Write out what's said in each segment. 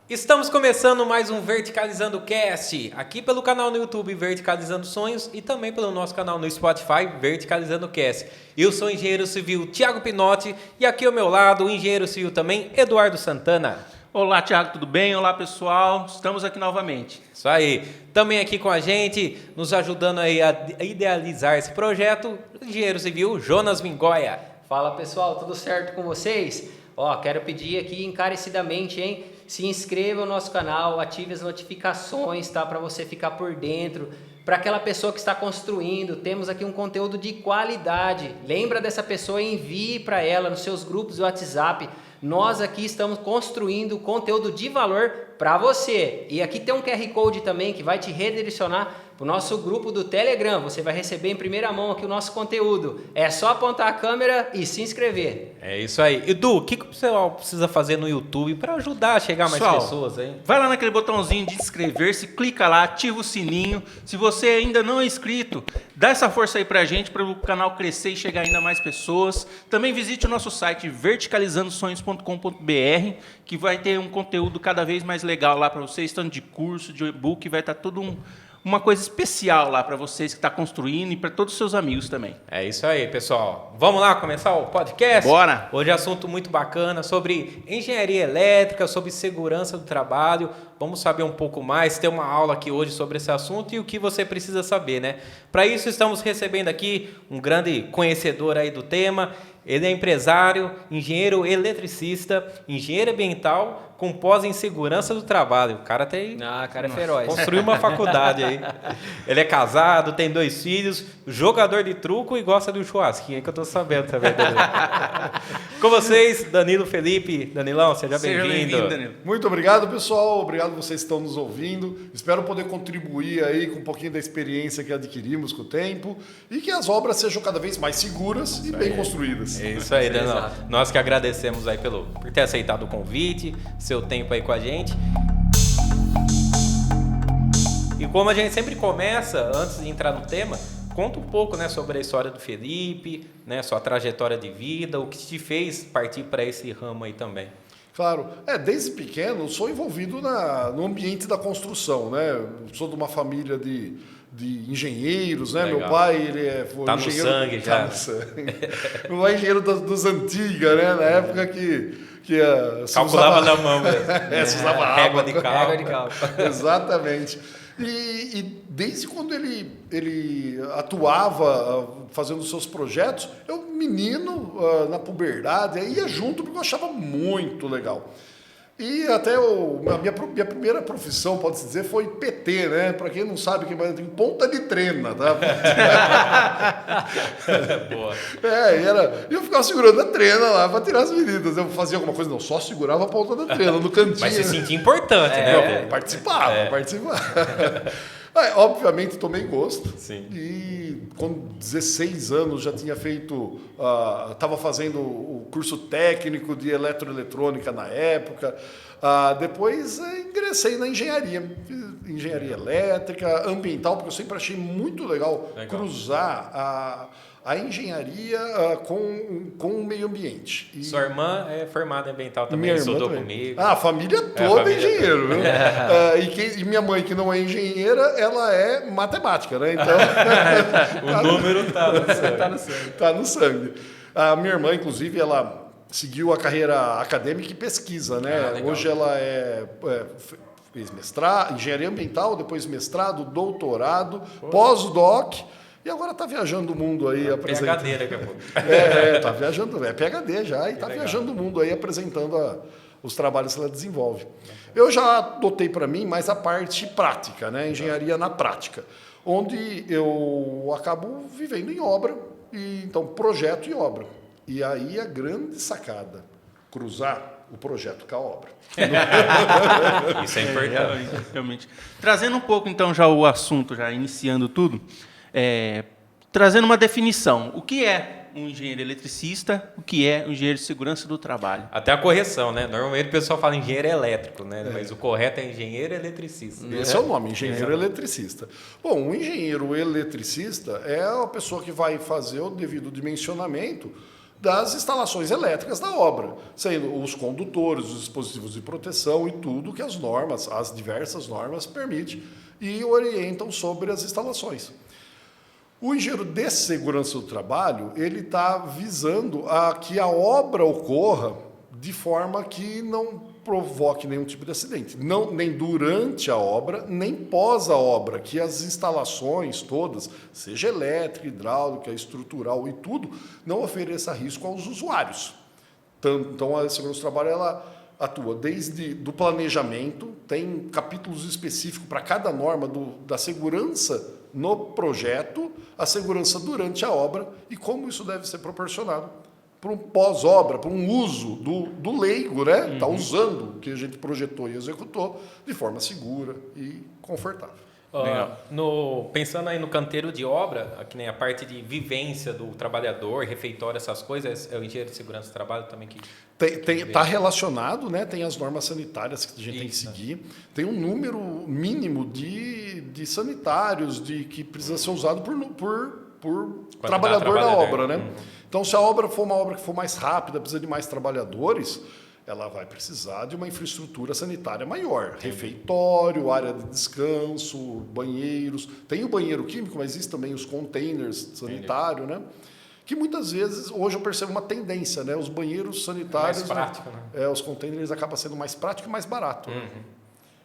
Estamos começando mais um Verticalizando Cast, aqui pelo canal no YouTube Verticalizando Sonhos e também pelo nosso canal no Spotify Verticalizando Cast. Eu sou o engenheiro civil Thiago Pinotti e aqui ao meu lado o engenheiro civil também Eduardo Santana. Olá, Thiago, tudo bem? Olá, pessoal. Estamos aqui novamente. Isso aí. Também aqui com a gente, nos ajudando aí a idealizar esse projeto, o engenheiro civil Jonas Mingoia. Fala, pessoal, tudo certo com vocês? Quero pedir aqui encarecidamente, hein? Se inscreva no nosso canal, ative as notificações, tá? Para você ficar por dentro. Para aquela pessoa que está construindo, temos aqui um conteúdo de qualidade. Lembra dessa pessoa e envie para ela nos seus grupos do WhatsApp. Nós aqui estamos construindo conteúdo de valor para você. E aqui tem um QR Code também que vai te redirecionar para o nosso grupo do Telegram. Você vai receber em primeira mão aqui o nosso conteúdo. É só apontar a câmera e se inscrever. É isso aí. Edu, o que o pessoal precisa fazer no YouTube para ajudar a chegar mais pessoas, hein? Vai lá naquele botãozinho de inscrever-se, clica lá, ativa o sininho. Se você ainda não é inscrito, dá essa força aí pra gente, para o canal crescer e chegar ainda mais pessoas. Também visite o nosso site verticalizandosonhos.com.br, que vai ter um conteúdo cada vez mais legal lá para vocês, tanto de curso, de e-book, vai estar tudo uma coisa especial lá para vocês que estão construindo e para todos os seus amigos também. É isso aí, pessoal. Vamos lá começar o podcast? Bora! Hoje é assunto muito bacana sobre engenharia elétrica, sobre segurança do trabalho. Vamos saber um pouco mais, ter uma aula aqui hoje sobre esse assunto e o que você precisa saber, né? Para isso estamos recebendo aqui um grande conhecedor aí do tema. Ele é empresário, engenheiro eletricista, engenheiro ambiental, com pós em segurança do trabalho. O cara tem... Cara é feroz. Construiu uma faculdade aí. Ele é casado, tem 2 filhos, jogador de truco e gosta de um churrasquinho, que eu tô sabendo também. Com vocês, Danilo Felipe. Danilão, seja bem-vindo. Danilo. Muito obrigado, pessoal. Obrigado vocês que estão nos ouvindo. Espero poder contribuir aí com um pouquinho da experiência que adquirimos com o tempo e que as obras sejam cada vez mais seguras e bem construídas. É isso aí, Danilão. Nós que agradecemos aí por ter aceitado o convite, seu tempo aí com a gente. E como a gente sempre começa, antes de entrar no tema, conta um pouco, né, sobre a história do Felipe, né, sua trajetória de vida, o que te fez partir para esse ramo aí também. Claro. Desde pequeno eu sou envolvido no ambiente da construção, né? Eu sou de uma família de engenheiros, né? Legal. Meu pai, ele foi tá engenheiro... No sangue já. Tá no sangue. Meu pai é engenheiro dos antigas, né? Na época que calculava na mão mesmo. Se usava régua água. de cálculo. Exatamente. E desde quando ele atuava fazendo seus projetos, eu, menino, na puberdade, ia junto porque eu achava muito legal. E até a minha primeira profissão, pode-se dizer, foi PT, né? Para quem não sabe, tem ponta de trena, tá? Boa. E eu ficava segurando a trena lá para tirar as medidas. Eu fazia alguma coisa, não, só segurava a ponta da trena no cantinho. Mas se sentia importante, né? Participava. Obviamente tomei gosto. Sim. E com 16 anos já tinha feito, estava fazendo o curso técnico de eletroeletrônica na época. Depois ingressei na engenharia. Fiz engenharia elétrica, ambiental, porque eu sempre achei muito legal. Cruzar a engenharia com o meio ambiente. Sua irmã é formada em ambiental também, estudou comigo. A família toda é engenheiro, viu? E minha mãe, que não é engenheira, ela é matemática, né? Então, o número tá no sangue. Tá no sangue. A minha irmã, inclusive, ela seguiu a carreira acadêmica e pesquisa, né? Hoje ela fez mestrado, engenharia ambiental, depois mestrado, doutorado, pós-doc. E agora está viajando o mundo aí apresentando. PhD daqui a pouco. Está viajando, é PhD já, e está viajando o mundo aí apresentando os trabalhos que ela desenvolve. Eu já adotei para mim mais a parte prática, né? Engenharia na prática, onde eu acabo vivendo em obra, então projeto e obra. E aí a grande sacada, cruzar o projeto com a obra. Isso é importante. Realmente. Trazendo um pouco então já o assunto, já iniciando tudo, trazendo uma definição. O que é um engenheiro eletricista? O que é um engenheiro de segurança do trabalho? Até a correção, né? Normalmente o pessoal fala engenheiro elétrico, né? Mas o correto é engenheiro eletricista. Esse é o nome, engenheiro eletricista. Bom, o engenheiro eletricista é a pessoa que vai fazer o devido dimensionamento das instalações elétricas da obra, sendo os condutores, os dispositivos de proteção e tudo que as normas, as diversas normas permitem e orientam sobre as instalações. O engenheiro de segurança do trabalho, ele está visando que a obra ocorra de forma que não provoque nenhum tipo de acidente, nem durante a obra, nem pós a obra, que as instalações todas, seja elétrica, hidráulica, estrutural e tudo, não ofereça risco aos usuários. Então, a segurança do trabalho ela atua desde do planejamento, tem capítulos específicos para cada norma da segurança no projeto, a segurança durante a obra e como isso deve ser proporcionado para um pós-obra, para um uso do leigo, né? Está usando o que a gente projetou e executou de forma segura e confortável. Pensando aí no canteiro de obra, que nem a parte de vivência do trabalhador, refeitório, essas coisas, é o engenheiro de segurança do trabalho também que... Está relacionado, né? Tem as normas sanitárias que a gente tem que seguir, tem um número mínimo de sanitários que precisa ser usado por trabalhador da obra, né? Então, se a obra for uma obra que for mais rápida, precisa de mais trabalhadores, ela vai precisar de uma infraestrutura sanitária maior. Refeitório, área de descanso, banheiros. Tem o banheiro químico, mas existem também os containers sanitários, né? Que muitas vezes, hoje eu percebo uma tendência, né? Os banheiros sanitários... Mais prático, né? Os containers acabam sendo mais prático e mais barato.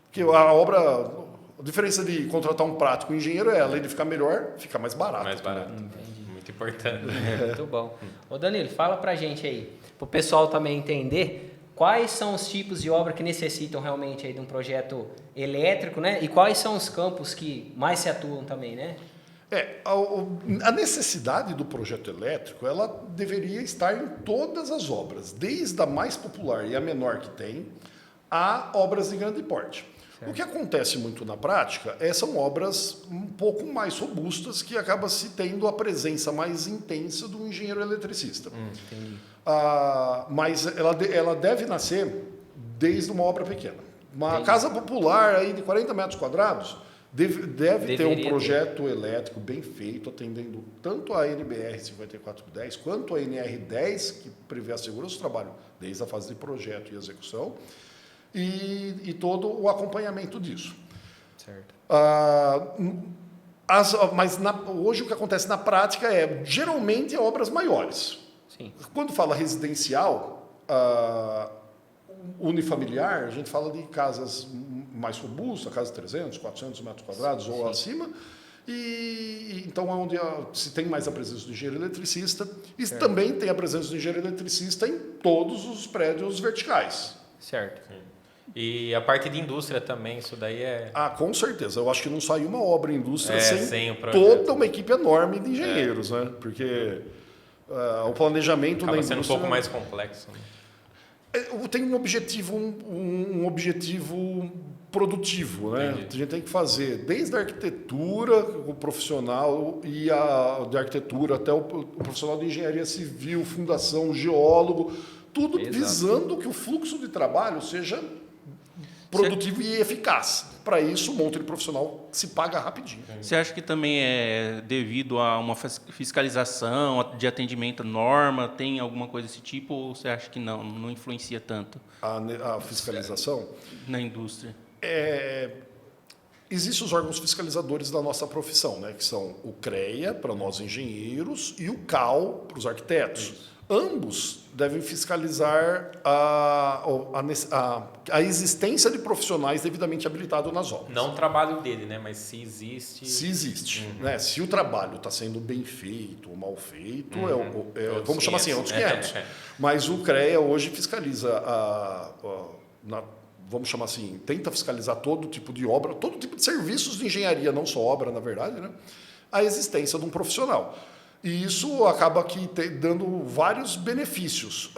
Porque a obra... A diferença de contratar um prático engenheiro além de ficar melhor, fica mais barato. Mais barato. Muito importante. Muito bom. Ô Danilo, fala pra gente aí, pro pessoal também entender quais são os tipos de obra que necessitam realmente aí de um projeto elétrico, né? E quais são os campos que mais se atuam também, né? A necessidade do projeto elétrico, ela deveria estar em todas as obras, desde a mais popular e a menor que tem, a obras de grande porte. O que acontece muito na prática são obras um pouco mais robustas que acaba se tendo a presença mais intensa do engenheiro eletricista. Mas ela deve nascer desde uma obra pequena. Uma casa popular aí de 40 metros quadrados deve ter um projeto elétrico bem feito, atendendo tanto a NBR 5410 quanto a NR10, que prevê a segurança do trabalho desde a fase de projeto e execução, e todo o acompanhamento disso. Certo. Mas hoje o que acontece na prática geralmente, obras maiores. Sim. Quando fala residencial, unifamiliar, a gente fala de casas mais robustas, casas de 300, 400 metros quadrados ou acima, e então é onde se tem mais a presença do engenheiro eletricista, e também tem a presença do engenheiro eletricista em todos os prédios verticais. Certo. Sim. E a parte de indústria também, isso daí é... Com certeza. Eu acho que não sai uma obra em indústria sem toda uma equipe enorme de engenheiros, né? Porque o planejamento acaba na sendo indústria... um pouco mais complexo. Né? Tem um objetivo produtivo, né? Entendi. A gente tem que fazer desde a arquitetura, o profissional, e de arquitetura até o profissional de engenharia civil, fundação, o geólogo, tudo visando que o fluxo de trabalho seja produtivo e eficaz. Para isso, um monte de profissional se paga rapidinho. Você acha que também é devido a uma fiscalização de atendimento à norma, tem alguma coisa desse tipo, ou você acha que não influencia tanto? A fiscalização? Na indústria. Existem os órgãos fiscalizadores da nossa profissão, né? Que são o CREA, para nós engenheiros, e o CAL, para os arquitetos. Ambos devem fiscalizar a existência de profissionais devidamente habilitados nas obras. Não o trabalho dele, né? Mas se existe... Se existe. Né? Se o trabalho está sendo bem feito ou mal feito, vamos chamar assim, outros 500. Mas o CREA hoje fiscaliza, vamos chamar assim, tenta fiscalizar todo tipo de obra, todo tipo de serviços de engenharia, não só obra, na verdade, né? A existência de um profissional. E isso acaba aqui dando vários benefícios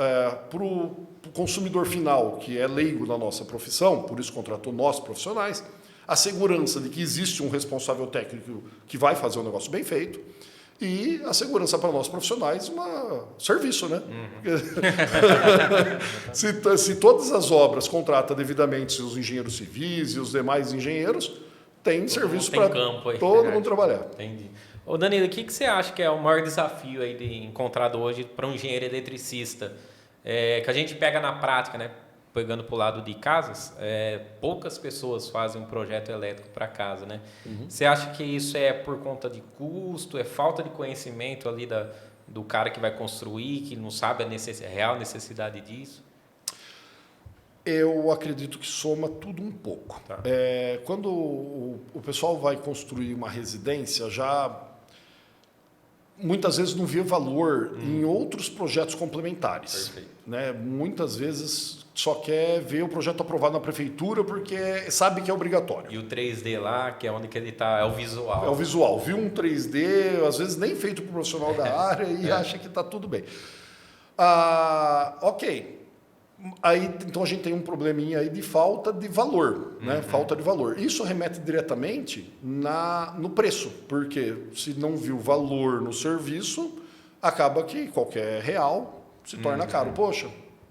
para o consumidor final, que é leigo na nossa profissão, por isso contratou nós profissionais, a segurança de que existe um responsável técnico que vai fazer o negócio bem feito, e a segurança para nós profissionais, serviço, né? Se todas as obras contratam devidamente os engenheiros civis e os demais engenheiros, tem serviço para todo mundo trabalhar. Entendi. Ô Danilo, o que você acha que é o maior desafio aí encontrado hoje para um engenheiro eletricista? Que a gente pega na prática, né? Pegando para o lado de casas, poucas pessoas fazem um projeto elétrico para casa, né? Você acha que isso é por conta de custo, é falta de conhecimento ali do cara que vai construir, que não sabe a real necessidade disso? Eu acredito que soma tudo um pouco. Tá. Quando o pessoal vai construir uma residência, já muitas vezes não vê valor em outros projetos complementares. Perfeito. Né? Muitas vezes só quer ver o projeto aprovado na prefeitura porque sabe que é obrigatório. E o 3D lá, que é onde que ele está, é o visual. É o visual. Viu um 3D, às vezes nem feito por profissional da área e acha que está tudo bem. Ok. Aí, então a gente tem um probleminha aí de falta de valor, né? Falta de valor. Isso remete diretamente no preço, porque se não viu valor no serviço, acaba que qualquer real se torna caro. Poxa,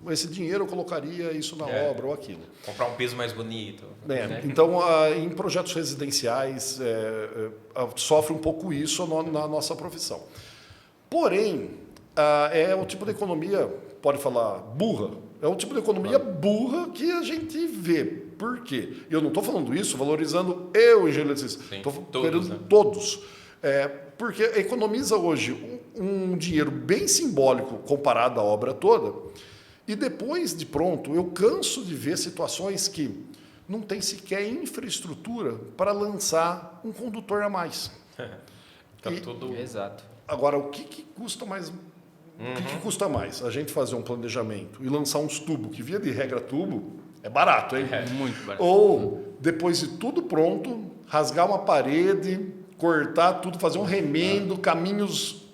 esse dinheiro eu colocaria isso na obra ou aquilo. Comprar um piso mais bonito. Né? Então, em projetos residenciais, sofre um pouco isso na nossa profissão. Porém, é o tipo de economia, pode falar burra, é o tipo de economia burra que a gente vê. Por quê? Eu não estou falando isso valorizando eu, engenheiro eletricista. Estou falando todos. Porque economiza hoje um dinheiro bem simbólico comparado à obra toda. E depois de pronto, eu canso de ver situações que não tem sequer infraestrutura para lançar um condutor a mais. Tudo... Exato. Agora, o que custa mais? O que custa mais? A gente fazer um planejamento e lançar uns tubos, que via de regra tubo é barato, hein? Muito barato. Ou, depois de tudo pronto, rasgar uma parede, cortar tudo, fazer um remendo, caminhos,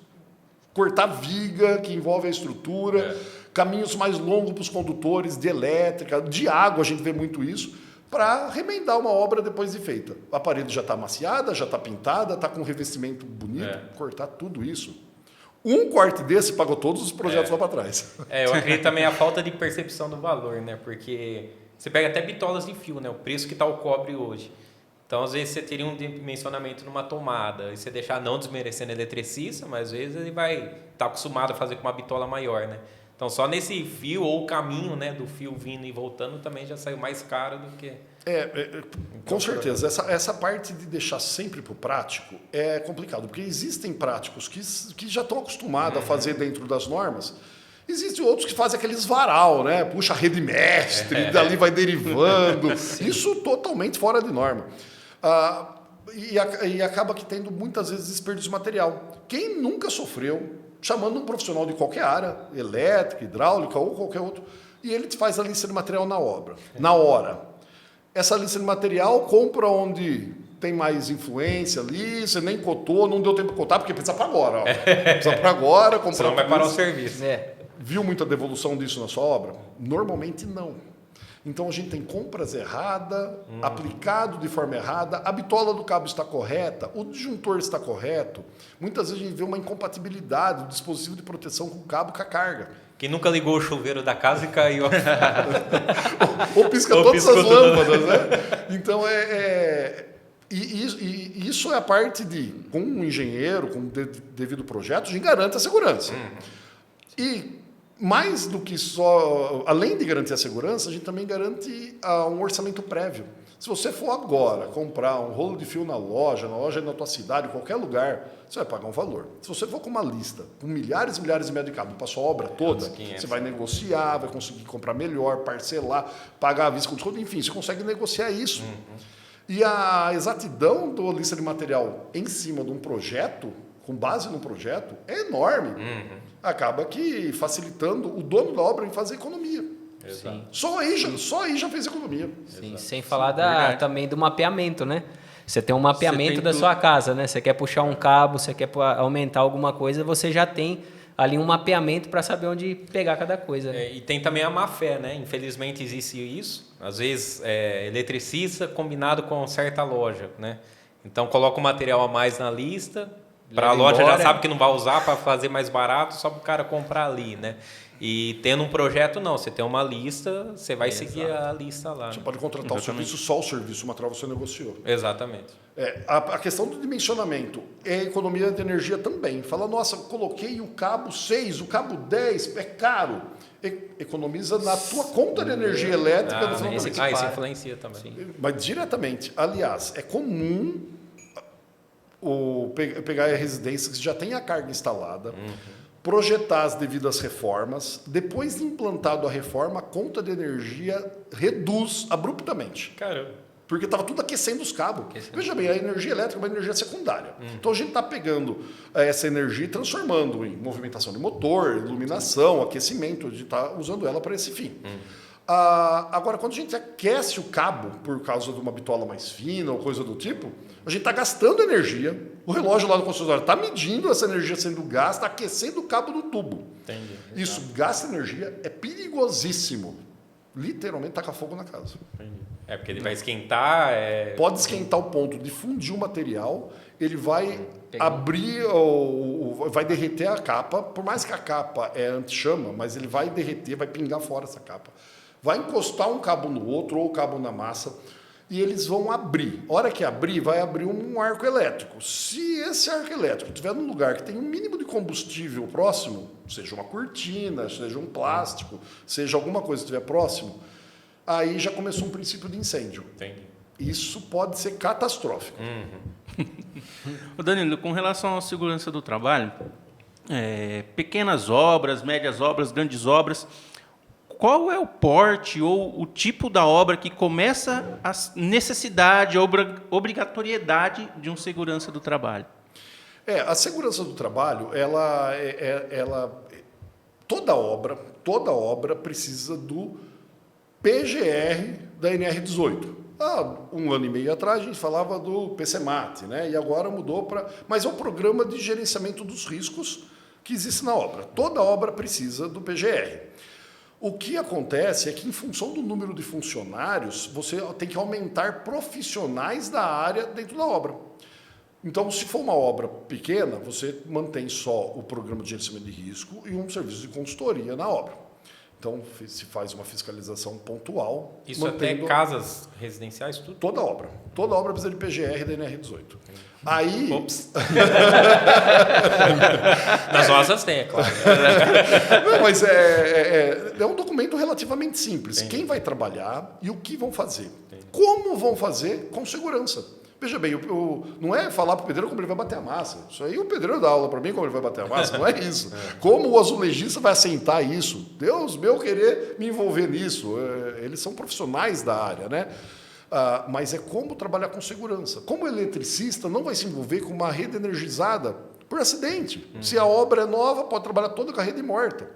cortar viga, que envolve a estrutura, caminhos mais longos para os condutores de elétrica, de água, a gente vê muito isso, para remendar uma obra depois de feita. A parede já está amaciada, já está pintada, está com um revestimento bonito, cortar tudo isso. Um corte desse pagou todos os projetos lá para trás. Eu acredito também a falta de percepção do valor, né? Porque você pega até bitolas de fio, né? O preço que está o cobre hoje. Então, às vezes, você teria um dimensionamento numa tomada, e você deixar não desmerecendo eletricista, mas às vezes ele vai estar acostumado a fazer com uma bitola maior, né? Então, só nesse fio ou o caminho, né, do fio vindo e voltando também já saiu mais caro do que... Com certeza. Essa parte de deixar sempre para o prático é complicado, porque existem práticos que já estão acostumados a fazer dentro das normas. Existem outros que fazem aqueles varal, né? Puxa a rede mestre, dali vai derivando. Isso totalmente fora de norma. E acaba que tendo muitas vezes desperdício de material. Quem nunca sofreu chamando um profissional de qualquer área, elétrica, hidráulica ou qualquer outro, e ele te faz a lista de material na obra, na hora. Essa lista de material compra onde tem mais influência ali, você nem cotou, não deu tempo de cotar, porque precisa para agora. Ó. Precisa para agora, comprar. Senão vai parar o serviço. Viu muita devolução disso na sua obra? Normalmente não. Então a gente tem compras erradas, aplicado de forma errada, a bitola do cabo está correta, o disjuntor está correto. Muitas vezes a gente vê uma incompatibilidade do dispositivo de proteção com o cabo com a carga. Quem nunca ligou o chuveiro da casa e caiu. ou pisca todas as lâmpadas, né? Então isso é a parte de, com um engenheiro, com devido projeto, a gente garante a segurança. E mais do que só, além de garantir a segurança, a gente também garante um orçamento prévio. Se você for agora comprar um rolo de fio na loja na tua cidade, em qualquer lugar, você vai pagar um valor. Se você for com uma lista, com milhares e milhares de metros de cabo para a sua obra toda, você vai negociar, vai conseguir comprar melhor, parcelar, pagar a vista com desconto, enfim, você consegue negociar isso. E a exatidão da lista de material em cima de um projeto, com base no projeto, é enorme. Acaba que facilitando o dono da obra em fazer economia. Sim. Só aí já fez economia. Sim, sem falar também do mapeamento, né? Você tem um mapeamento da sua casa, né? Você quer puxar um cabo, você quer aumentar alguma coisa, você já tem ali um mapeamento para saber onde pegar cada coisa. E tem também a má fé, né? Infelizmente existe isso. Às vezes, eletricista combinado com certa loja, né? Então, coloca o material a mais na lista, Para a leva loja embora. já sabe que não vai usar para fazer mais barato, só para o cara comprar ali, né? E tendo um projeto, não. Você tem uma lista, você vai seguir a lista lá. Você Né? pode contratar o serviço, só o serviço material você negociou. Exatamente. A questão do dimensionamento é economia de energia também. Fala, nossa, eu coloquei o cabo 6, o cabo 10, é caro. Economiza na tua conta de energia elétrica. No final do mês. Isso influencia também. Sim. Mas diretamente. Aliás, é comum pegar a residência que já tem a carga instalada, projetar as devidas reformas, depois de implantado a reforma, a conta de energia reduz abruptamente. Caramba. Porque estava tudo aquecendo os cabos. Veja bem, a energia elétrica é uma energia secundária. Então a gente está pegando essa energia e transformando em movimentação de motor, iluminação, aquecimento. A gente está usando ela para esse fim. Agora, quando a gente aquece o cabo por causa de uma bitola mais fina ou coisa do tipo, a gente está gastando energia. O relógio lá do concessionário está medindo essa energia sendo gasta, aquecendo o cabo do tubo. Entendi. Isso gasta energia, é perigosíssimo. Literalmente taca fogo na casa. Entendi. Porque ele vai esquentar. Pode esquentar o ponto de fundir o material, ele vai abrir, vai derreter a capa, por mais que a capa é anti-chama, mas ele vai derreter, vai pingar fora essa capa. Vai encostar um cabo no outro ou o cabo na massa e eles vão abrir. A hora que abrir, vai abrir um arco elétrico. Se esse arco elétrico estiver num lugar que tem um mínimo de combustível próximo, seja uma cortina, seja um plástico, seja alguma coisa que estiver próximo, aí já começou um princípio de incêndio. Entendi. Isso pode ser catastrófico. Ô Danilo, com relação à segurança do trabalho, pequenas obras, médias obras, grandes obras, qual é o porte ou o tipo da obra que começa a necessidade, a obrigatoriedade de um segurança do trabalho? A segurança do trabalho, toda obra precisa do PGR da NR18. Há um ano e meio atrás a gente falava do PCMAT, né? E agora mudou para... Mas é o Programa de Gerenciamento dos Riscos que existe na obra. Toda obra precisa do PGR. O que acontece é que, em função do número de funcionários, você tem que aumentar profissionais da área dentro da obra. Então, se for uma obra pequena, você mantém só o programa de gerenciamento de risco e um serviço de consultoria na obra. Então, se faz uma fiscalização pontual. Isso até casas residenciais, tudo? Toda obra. Toda obra precisa de PGR da NR18. Aí... Ops. Nas nossas tem, é claro. Não, mas é um documento relativamente simples. Entendi. Quem vai trabalhar e o que vão fazer. Entendi. Como vão fazer com segurança. Veja bem, não é falar para o pedreiro como ele vai bater a massa. Isso aí o pedreiro dá aula para mim como ele vai bater a massa, não é isso. Como o azulejista vai assentar isso? Deus meu querer me envolver nisso. Eles são profissionais da área, né? Mas é como trabalhar com segurança. Como eletricista não vai se envolver com uma rede energizada por acidente. Se a obra é nova, pode trabalhar toda com a rede morta.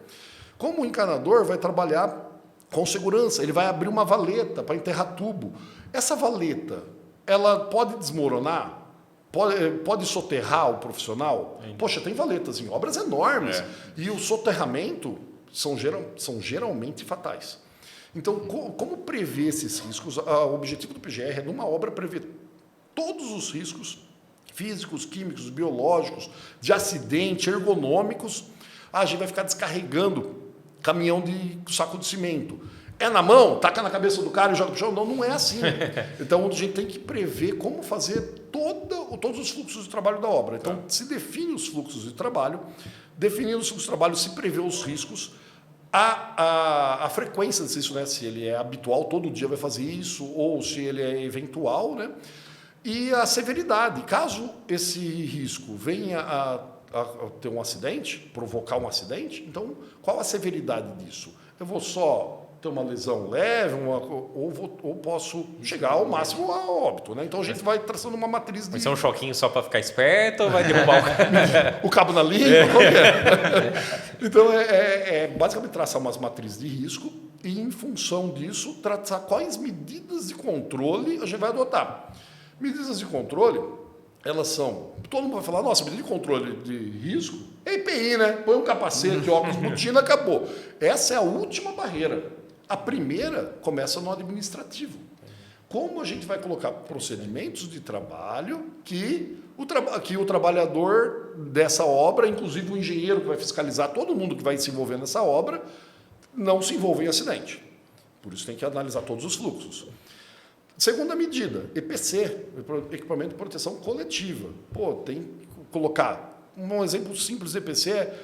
Como o encanador vai trabalhar com segurança, ele vai abrir uma valeta para enterrar tubo. Essa valeta, ela pode desmoronar? Pode soterrar o profissional? Poxa, tem valetas em obras enormes. E o soterramento são geralmente fatais. Então, como prever esses riscos? O objetivo do PGR é, numa obra, prever todos os riscos físicos, químicos, biológicos, de acidente, ergonômicos. A gente vai ficar descarregando caminhão de saco de cimento. É na mão, taca na cabeça do cara e joga pro chão? Não, não é assim. Então, a gente tem que prever como fazer todos os fluxos de trabalho da obra. Então, se define os fluxos de trabalho, definindo os fluxos de trabalho, se prevê os riscos, a frequência disso, né? Se ele é habitual, todo dia vai fazer isso, ou se ele é eventual, né? E a severidade. Caso esse risco venha a ter um acidente, provocar um acidente, então, qual a severidade disso? Eu vou só ter uma lesão leve, ou posso chegar ao máximo a óbito, né? Então a gente vai traçando uma matriz de... Vai ser um choquinho só para ficar esperto ou vai derrubar o cara? O cabo na língua? Então basicamente traçar umas matrizes de risco e, em função disso, traçar quais medidas de controle a gente vai adotar. Medidas de controle, elas são... Todo mundo vai falar, nossa, medida de controle de risco é EPI, né? Põe um capacete, óculos, botina, acabou. Essa é a última barreira. A primeira começa no administrativo. como a gente vai colocar procedimentos de trabalho que o trabalhador dessa obra, inclusive o engenheiro que vai fiscalizar todo mundo que vai se envolver nessa obra, não se envolva em acidente. Por isso tem que analisar todos os fluxos. Segunda medida, EPC, Equipamento de Proteção Coletiva. Tem que colocar, um exemplo simples de EPC é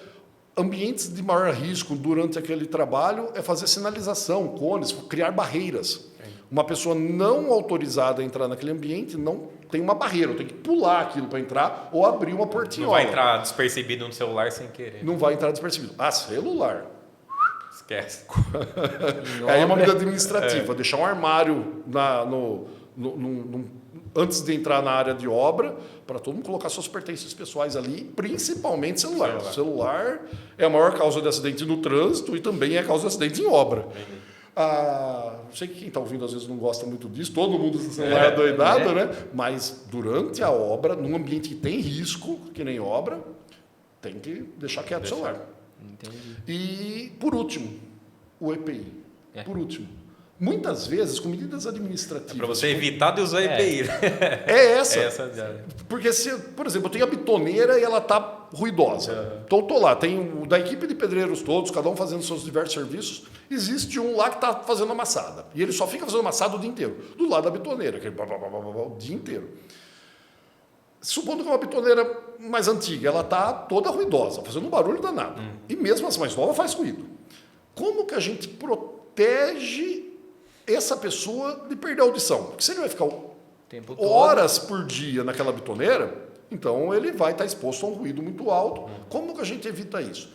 ambientes de maior risco durante aquele trabalho é fazer sinalização, cones, criar barreiras. Uma pessoa não autorizada a entrar naquele ambiente não tem uma barreira, tem que pular aquilo para entrar ou abrir uma portinhola. Não vai entrar despercebido no celular sem querer. Não vai entrar despercebido. Celular. Esquece. Aí é uma medida administrativa, deixar um armário antes de entrar na área de obra, para todo mundo colocar suas pertences pessoais ali, principalmente celular. Celular é a maior causa de acidente no trânsito e também é a causa de acidente em obra. Sei que quem está ouvindo às vezes não gosta muito disso, todo mundo com celular é doidado, né? Mas durante a obra, num ambiente que tem risco, que nem obra, tem que deixar quieto o celular. Entendi. E, por último, o EPI. Por último. Muitas vezes, com medidas administrativas... Para você evitar de usar EPI. Essa. Porque, por exemplo, eu tenho a bitoneira e ela está ruidosa. Então, estou lá, tem da equipe de pedreiros todos, cada um fazendo seus diversos serviços. Existe um lá que está fazendo amassada. E ele só fica fazendo amassada o dia inteiro. Do lado da bitoneira, aquele o dia inteiro. Supondo que é uma bitoneira mais antiga, ela está toda ruidosa, fazendo um barulho danado. E mesmo as mais novas faz ruído. Como que a gente protege essa pessoa de perder a audição? Porque se ele vai ficar horas por dia naquela bitoneira, então ele vai estar exposto a um ruído muito alto. Como que a gente evita isso?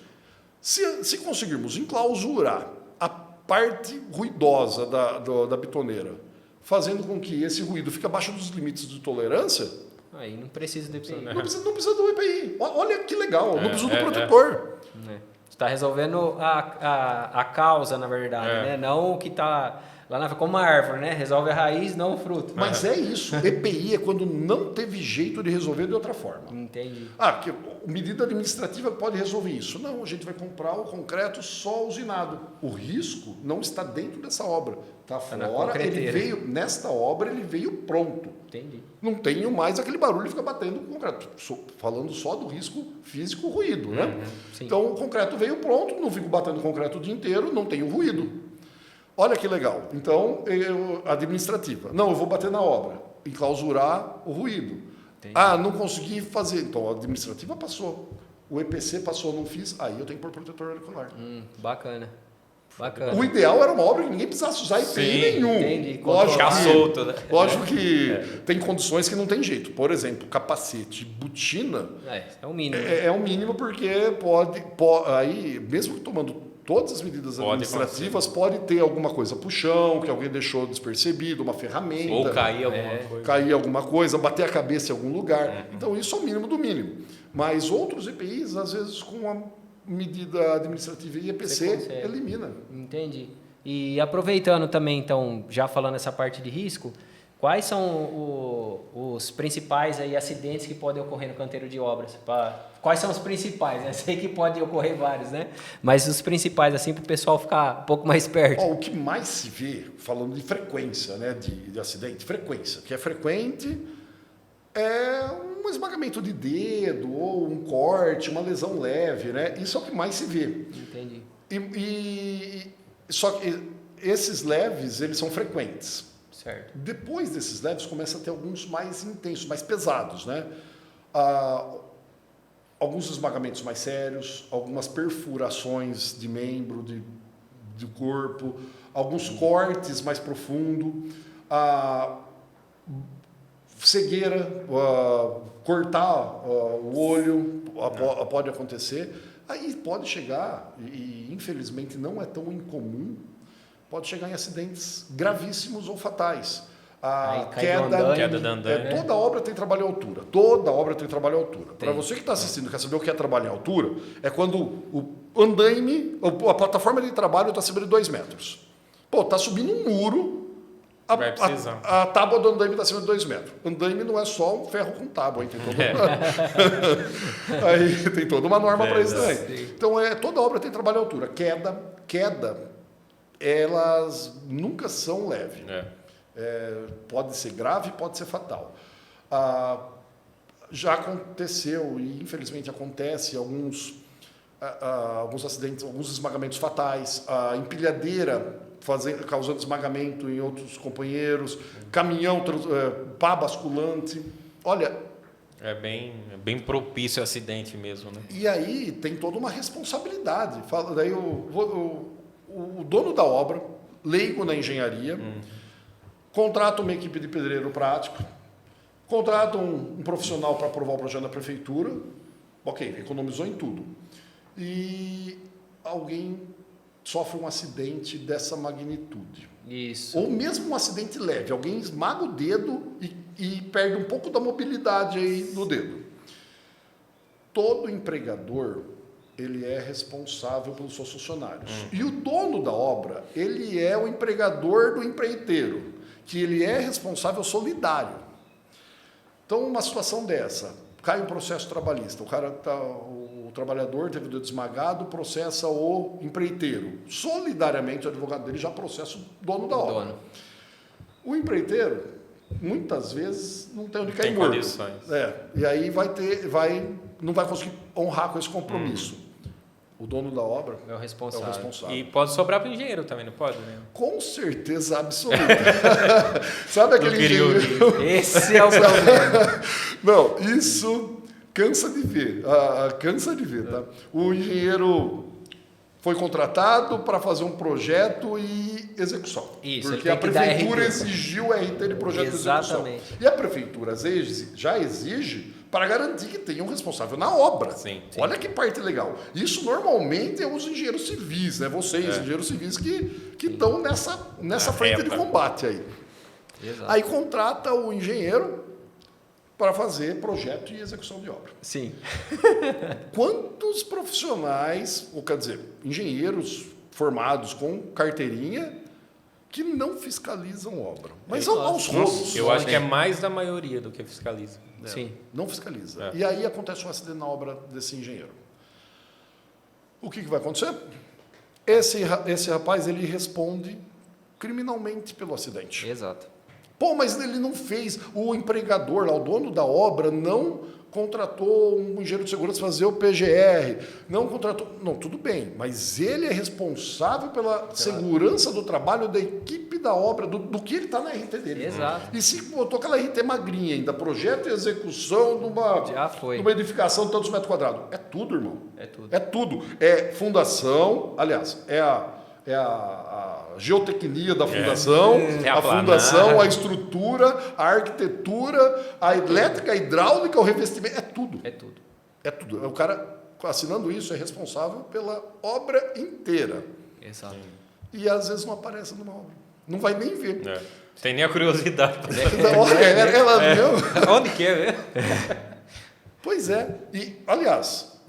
Se conseguirmos enclausurar a parte ruidosa da bitoneira, fazendo com que esse ruído fique abaixo dos limites de tolerância, aí não precisa do EPI. Não precisa do EPI. Olha que legal, não precisa do protetor. Você está resolvendo a causa, na verdade, né? Não o que está lá como uma árvore, né? Resolve a raiz, não o fruto. Mas é isso. EPI é quando não teve jeito de resolver de outra forma. Entendi. Que medida administrativa pode resolver isso. Não, a gente vai comprar o concreto só usinado. O risco não está dentro dessa obra. Está fora, ele veio, nesta obra ele veio pronto. Entendi. Não tenho mais aquele barulho que fica batendo com o concreto. Falando só do risco físico, ruído, né? Então o concreto veio pronto, não fico batendo concreto o dia inteiro, não tenho ruído. Olha que legal. Então, administrativa. Não, eu vou bater na obra, enclausurar o ruído. Entendi. Não consegui fazer. Então, a administrativa passou. O EPC passou, não fiz. Aí eu tenho que pôr protetor auricular. Bacana. O ideal era uma obra que ninguém precisasse usar EPI nenhum. Entendi. Lógico que tem condições que não tem jeito. Por exemplo, capacete, botina... É o mínimo. É o mínimo porque aí, mesmo tomando todas as medidas administrativas, pode ter alguma coisa pro chão, que alguém deixou despercebido, uma ferramenta. Ou cair alguma coisa. Cair alguma coisa, bater a cabeça em algum lugar. Então, isso é o mínimo do mínimo. Mas outros EPIs, às vezes, com a medida administrativa e EPC, elimina. Entendi. E aproveitando também, então, já falando essa parte de risco, quais são os principais aí acidentes que podem ocorrer no canteiro de obras? Quais são os principais? Eu sei que pode ocorrer vários, né? Mas os principais, assim, para o pessoal ficar um pouco mais perto. O que mais se vê, falando de frequência, né, de acidente, frequência, que é frequente, é um esmagamento de dedo, ou um corte, uma lesão leve, né? Isso é o que mais se vê. Entendi. Só que esses leves, eles são frequentes. Certo. Depois desses leves, começa a ter alguns mais intensos, mais pesados, né? Alguns esmagamentos mais sérios, algumas perfurações de membro, do corpo, alguns cortes mais profundos, cegueira, cortar o olho, pode acontecer. Aí pode chegar, e infelizmente não é tão incomum, pode chegar em acidentes gravíssimos ou fatais. Queda da andaime. Toda obra tem trabalho em altura. Toda obra tem trabalho em altura. Para você que está assistindo, quer saber o que é trabalho em altura, é quando o andaime, a plataforma de trabalho está acima de 2 metros. Está subindo um muro, a tábua do andaime está acima de 2 metros. Andaime não é só um ferro com tábua, hein? Tem toda uma norma para isso também. Então, toda obra tem trabalho em altura. Queda, elas nunca são leves. Pode ser grave, pode ser fatal. Já aconteceu, e infelizmente acontece, alguns acidentes, alguns esmagamentos fatais, a empilhadeira causando esmagamento em outros companheiros, caminhão, pá basculante. Olha... É bem propício o acidente mesmo, né? E aí tem toda uma responsabilidade. Daí o dono da obra, leigo na engenharia, contrata uma equipe de pedreiro prático, contrata um profissional para aprovar o projeto da prefeitura, ok, economizou em tudo. E alguém sofre um acidente dessa magnitude. Isso. Ou mesmo um acidente leve, alguém esmaga o dedo e perde um pouco da mobilidade aí no dedo. Todo empregador, ele é responsável pelos seus funcionários. E o dono da obra, ele é o empregador do empreiteiro, que ele é responsável solidário. Então, uma situação dessa, cai um processo trabalhista, o trabalhador teve o dedo esmagado, processa o empreiteiro. Solidariamente, o advogado dele já processa o dono da obra. O empreiteiro, muitas vezes, não tem onde cair morto. E aí não vai conseguir honrar com esse compromisso. O dono da obra é o responsável. E pode sobrar para o engenheiro também, não pode? Né? Com certeza absoluta. Sabe aquele engenheiro? Esse é o problema. Não, isso cansa de ver. Cansa de ver, tá? O engenheiro foi contratado para fazer um projeto e execução. Isso, porque a prefeitura exigiu o RT de projeto de execução. E a prefeitura já exige para garantir que tenha um responsável na obra. Sim. Olha que parte legal. Isso normalmente é os engenheiros civis, né? Vocês, engenheiros civis, que estão nessa frente de combate aí. Exato. Aí contrata o engenheiro para fazer projeto e execução de obra. Sim. Quantos profissionais, ou quer dizer, engenheiros formados com carteirinha que não fiscalizam obra? Mas aos rodos. Eu acho que é mais da maioria do que fiscaliza. Sim. Não fiscaliza. E aí acontece um acidente na obra desse engenheiro. O que vai acontecer? Esse rapaz, ele responde criminalmente pelo acidente. Exato. Pô, mas ele não fez, o empregador lá, o dono da obra, não contratou um engenheiro de segurança para fazer o PGR, não contratou... Não, tudo bem, mas ele é responsável pela segurança do trabalho da equipe da obra, do que ele está na RT dele. Exato. E se botou aquela RT magrinha ainda, projeto e execução de uma edificação de tantos metros quadrados. É tudo, irmão. É tudo. É tudo. É fundação, aliás, é a geotecnia da fundação, a fundação, a estrutura, a arquitetura, a elétrica, a hidráulica, o revestimento, é tudo. É tudo. É tudo. O cara, assinando isso, é responsável pela obra inteira. Exato. E às vezes não aparece numa obra. Não vai nem ver. Tem nem a curiosidade. Onde que é, né? Pois é. E, aliás,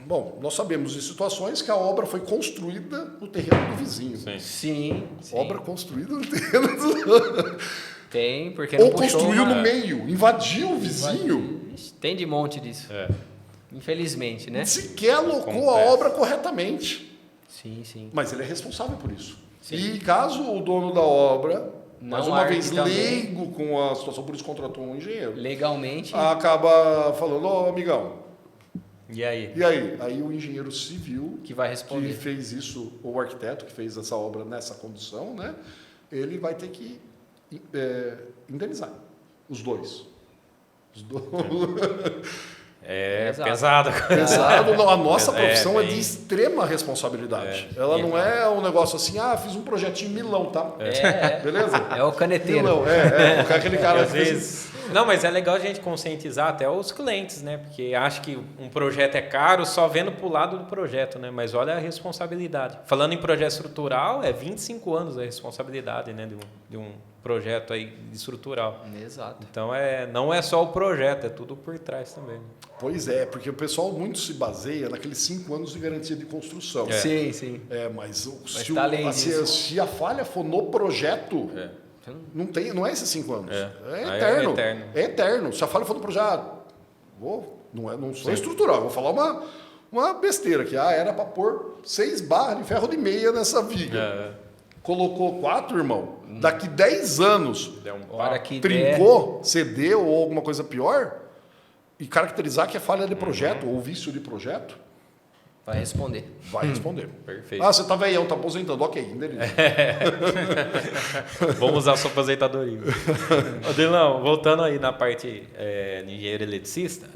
Bom, nós sabemos de situações que a obra foi construída no terreno do vizinho. Sim. Obra construída no terreno do... Tem, porque não Ou construiu no meio, invadiu o vizinho. Tem de monte disso. Infelizmente, né? Sequer alocou a obra corretamente. Sim. Mas ele é responsável por isso. Sim. E caso o dono da obra, mais uma vez leigo com a situação, por isso contratou um engenheiro. Legalmente. Acaba falando, amigão, E aí? Aí o engenheiro civil que vai responder, que fez isso, ou o arquiteto que fez essa obra nessa condição, né? Ele vai ter que indenizar os dois. Pesado. Pesado. Não, a nossa profissão é de extrema responsabilidade. Ela não é um negócio assim, fiz um projetinho Milão, tá? Beleza? É o caneteiro. Milão, aquele cara às vezes... Não, mas é legal a gente conscientizar até os clientes, né? Porque acha que um projeto é caro só vendo pro lado do projeto, né? Mas olha a responsabilidade. Falando em projeto estrutural, 25 anos a responsabilidade, né? De um projeto aí estrutural. Exato. Então, não é só o projeto, é tudo por trás também. Pois é, porque o pessoal muito se baseia naqueles 5 anos de garantia de construção. Sim. Mas se a falha for no projeto... Não é esses 5 anos. É eterno. Se a falha for no projeto, não sou estrutural, vou falar uma besteira aqui. Era para pôr 6 barras de ferro de meia nessa viga. colocou 4, irmão, daqui 10 anos, Deu um Hora pau. que trincou, cedeu ou alguma coisa pior, e caracterizar que é falha de projeto ou vício de projeto, vai responder. vai responder. Perfeito. Ah, você tá velhão, tá aposentando. Ok, beleza. Vamos usar a sua aposentadoria. Adelão, voltando aí na parte de engenheiro eletricista,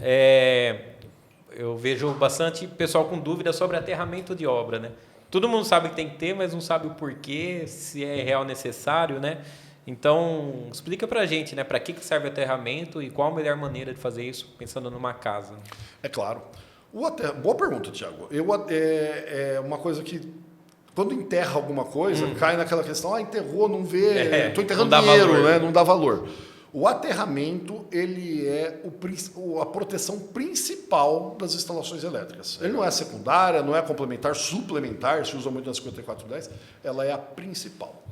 eu vejo bastante pessoal com dúvida sobre aterramento de obra, né? Todo mundo sabe que tem que ter, mas não sabe o porquê, se é real necessário, né? Então, explica pra gente, né? Para que serve o aterramento e qual a melhor maneira de fazer isso pensando numa casa. É claro. Boa pergunta, Thiago. É uma coisa que, quando enterra alguma coisa, cai naquela questão, enterrou, não vê, estou enterrando não dá dinheiro, valor. né? Não dá valor. O aterramento, ele é a proteção principal das instalações elétricas. Ele não é secundária, não é complementar, suplementar, se usa muito na 5410, ela é a principal.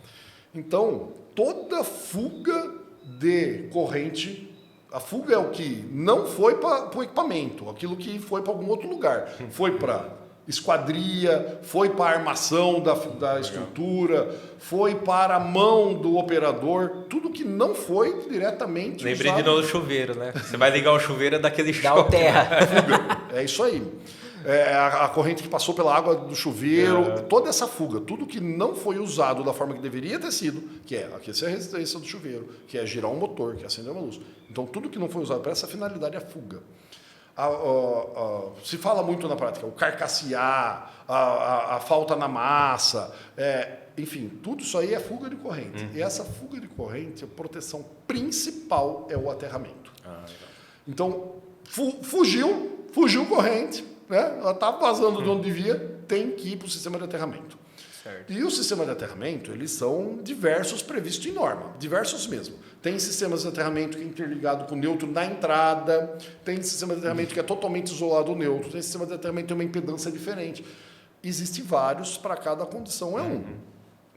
Então, toda fuga de corrente, a fuga é o que não foi para o equipamento, aquilo que foi para algum outro lugar. Foi para esquadria, foi para a armação da estrutura, foi para a mão do operador, tudo que não foi diretamente Lembrei de usado. novo do chuveiro, né? Você vai ligar o chuveiro, é daquele Dá o choque. terra. É isso aí. É a corrente que passou pela água do chuveiro, toda essa fuga, tudo que não foi usado da forma que deveria ter sido, que é aquecer a resistência do chuveiro, que é girar um motor, que é acender uma luz. Então, tudo que não foi usado para essa finalidade é a fuga. Se fala muito na prática, o carcassear, a falta na massa, enfim, tudo isso aí é fuga de corrente. E essa fuga de corrente, a proteção principal é o aterramento. Então, fugiu corrente, né? Ela está vazando de onde devia, tem que ir para o sistema de aterramento. Certo. E o sistema de aterramento, eles são diversos previstos em norma, diversos mesmo. Tem sistemas de aterramento que é interligado com o neutro na entrada, tem sistema de aterramento que é totalmente isolado do neutro, tem sistema de aterramento que tem uma impedância diferente. Existem vários, para cada condição é um.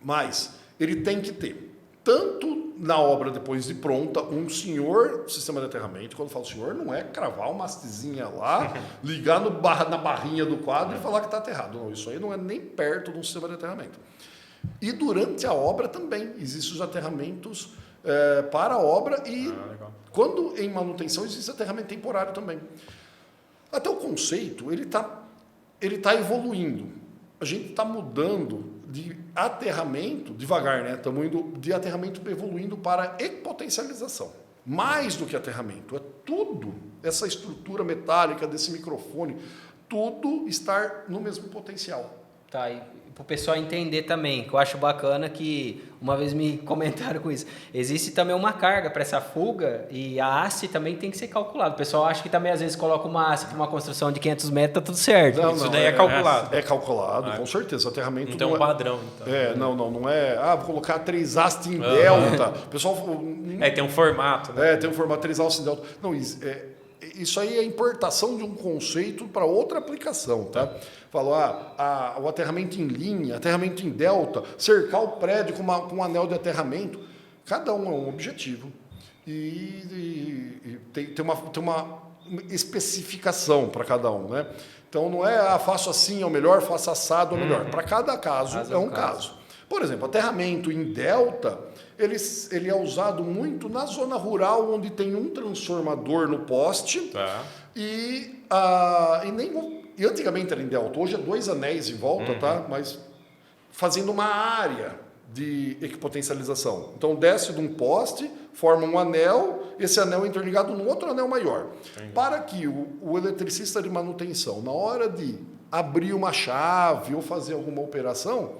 Mas ele tem que ter, tanto na obra depois de pronta, um senhor sistema de aterramento. Quando eu falo senhor, não é cravar uma hastezinha lá, ligar na barrinha do quadro e falar que está aterrado. Não, isso aí não é nem perto de um sistema de aterramento. E durante a obra também, existem os aterramentos para a obra e quando em manutenção existe aterramento temporário também. Até o conceito, ele tá evoluindo. A gente está mudando de aterramento, devagar, né? Estamos indo de aterramento evoluindo para equipotencialização. Mais do que aterramento, é tudo, essa estrutura metálica desse microfone, tudo estar no mesmo potencial. Tá, e para o pessoal entender também, que eu acho bacana que uma vez me comentaram com isso, existe também uma carga para essa fuga e a haste também tem que ser calculada. O pessoal acha que também às vezes coloca uma haste para uma construção de 500 metros, tá tudo certo. Isso daí é calculado. É calculado, com certeza. O aterramento Não tem um padrão, então. Não é. Vou colocar 3 hastes em delta. O pessoal. Tem um formato, né? Tem um formato 3 hastes em delta. Não, isso aí é importação de um conceito para outra aplicação, tá? Falou, o aterramento em linha, aterramento em delta, cercar o prédio com um anel de aterramento. Cada um é um objetivo. E tem uma especificação para cada um, né? Então não é, faço assim é o melhor, faço assado é o melhor. Para cada caso é um caso. Por exemplo, aterramento em delta, ele é usado muito na zona rural, onde tem um transformador no poste. Tá. E antigamente era em delta, hoje é 2 anéis em volta, tá? Mas fazendo uma área de equipotencialização. Então desce de um poste, forma um anel, esse anel é interligado num outro anel maior. Entendi. Para que o eletricista de manutenção, na hora de abrir uma chave ou fazer alguma operação,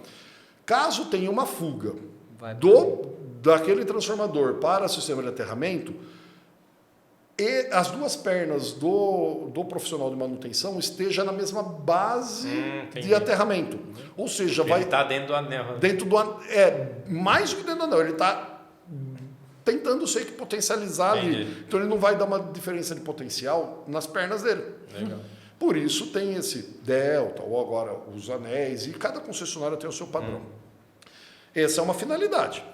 caso tenha uma fuga daquele transformador para o sistema de aterramento, e as duas pernas do profissional de manutenção esteja na mesma base de aterramento. Ou seja, ele está dentro do anel. Mais do que dentro do anel, ele está tentando ser equipotencializar ali. Então ele não vai dar uma diferença de potencial nas pernas dele. Legal. Por isso tem esse delta, ou agora os anéis, e cada concessionária tem o seu padrão. Essa é uma finalidade.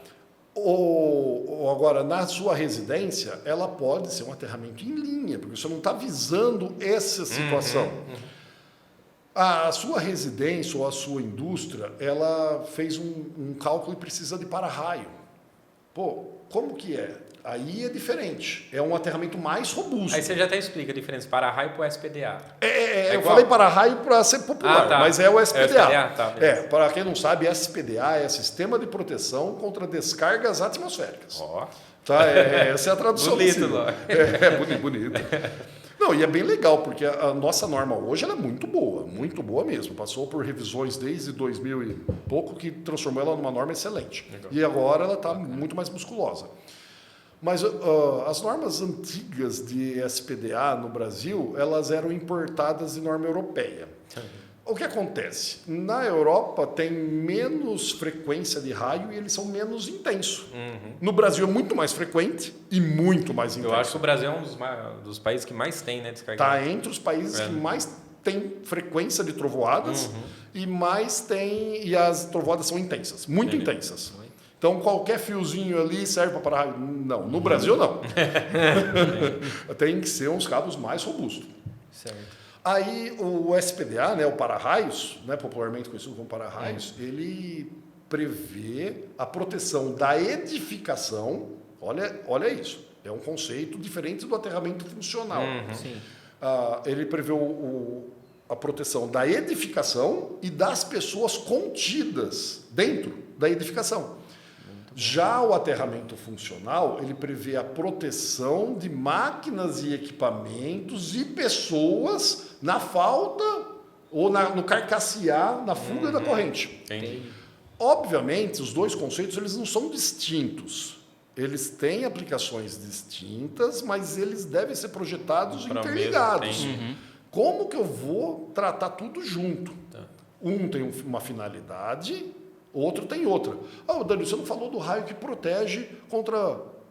Ou agora, na sua residência, ela pode ser um aterramento em linha, porque você não está visando essa situação. A sua residência ou a sua indústria, ela fez um cálculo e precisa de para-raio. Pô, como que é? Aí é diferente. É um aterramento mais robusto. Aí você já até explica a diferença para-raio para o SPDA. Eu igual? falei para-raio para ser popular, tá. mas é o SPDA. É o SPDA, tá, beleza. Para quem não sabe, SPDA é Sistema de Proteção contra Descargas Atmosféricas. Ó. Tá? Essa é a tradução. Bonito, possível. Bonito. Não, e é bem legal, porque a nossa norma hoje ela é muito boa mesmo. Passou por revisões desde 2000 e pouco, que transformou ela numa norma excelente. Legal. E agora ela está muito mais musculosa. Mas as normas antigas de SPDA no Brasil, elas eram importadas de norma europeia. O que acontece? Na Europa tem menos frequência de raio e eles são menos intensos. No Brasil é muito mais frequente e muito mais intenso. Eu acho que o Brasil é um dos países que mais tem, né, descarga. Está entre os países que mais tem frequência de trovoadas e mais tem, e as trovoadas são intensas, muito intensas. Então, qualquer fiozinho ali serve para parar. Não, no Brasil não. Tem que ser uns cabos mais robustos. Certo. Aí o SPDA, né, o para-raios, né, popularmente conhecido como para-raios, ele prevê a proteção da edificação. Olha isso. É um conceito diferente do aterramento funcional. Ele prevê a proteção da edificação e das pessoas contidas dentro da edificação. Já o aterramento funcional, ele prevê a proteção de máquinas e equipamentos e pessoas na falta ou no carcassear, na fuga da corrente. Entendi. Obviamente, os dois conceitos eles não são distintos. Eles têm aplicações distintas, mas eles devem ser projetados interligados. Como que eu vou tratar tudo junto? Um tem uma finalidade, outro tem outra. Dani, você não falou do raio que protege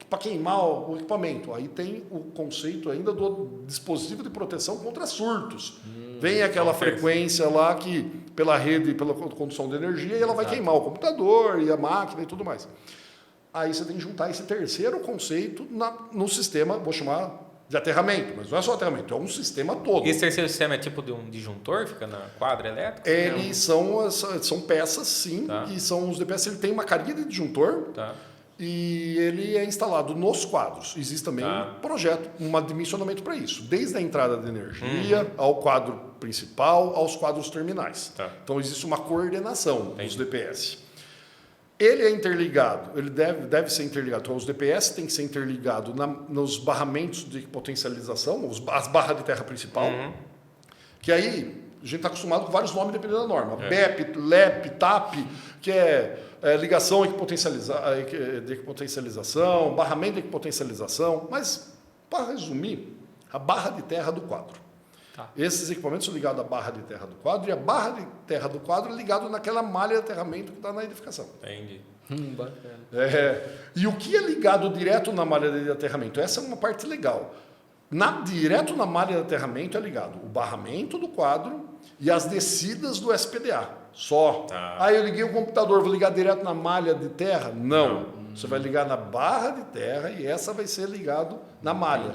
para queimar o equipamento. Aí tem o conceito ainda do dispositivo de proteção contra surtos. Vem aquela frequência lá que, pela rede, pela condução de energia, e ela vai queimar o computador e a máquina e tudo mais. Aí você tem que juntar esse terceiro conceito no sistema, vou chamar de aterramento, mas não é só aterramento, é um sistema todo. Esse terceiro sistema é tipo de um disjuntor, fica na quadra elétrica? Eles são peças, sim, e são os DPS. Ele tem uma carinha de disjuntor e ele é instalado nos quadros. Existe também um projeto, um dimensionamento para isso, desde a entrada de energia ao quadro principal, aos quadros terminais. Então existe uma coordenação dos DPS. Ele é interligado, ele deve ser interligado. Então, os DPS têm que ser interligados nos barramentos de potencialização, as barras de terra principal, que aí a gente está acostumado com vários nomes dependendo da norma. BEP, LEP, TAP, que é ligação de potencialização, barramento de potencialização. Mas, para resumir, a barra de terra do quadro. Esses equipamentos são ligados à barra de terra do quadro e a barra de terra do quadro é ligado naquela malha de aterramento que está na edificação. Entendi. Bacana. E o que é ligado direto na malha de aterramento? Essa é uma parte legal. Direto na malha de aterramento é ligado o barramento do quadro e as descidas do SPDA. Só. Eu liguei o computador, vou ligar direto na malha de terra? Não. Você vai ligar na barra de terra e essa vai ser ligado na malha.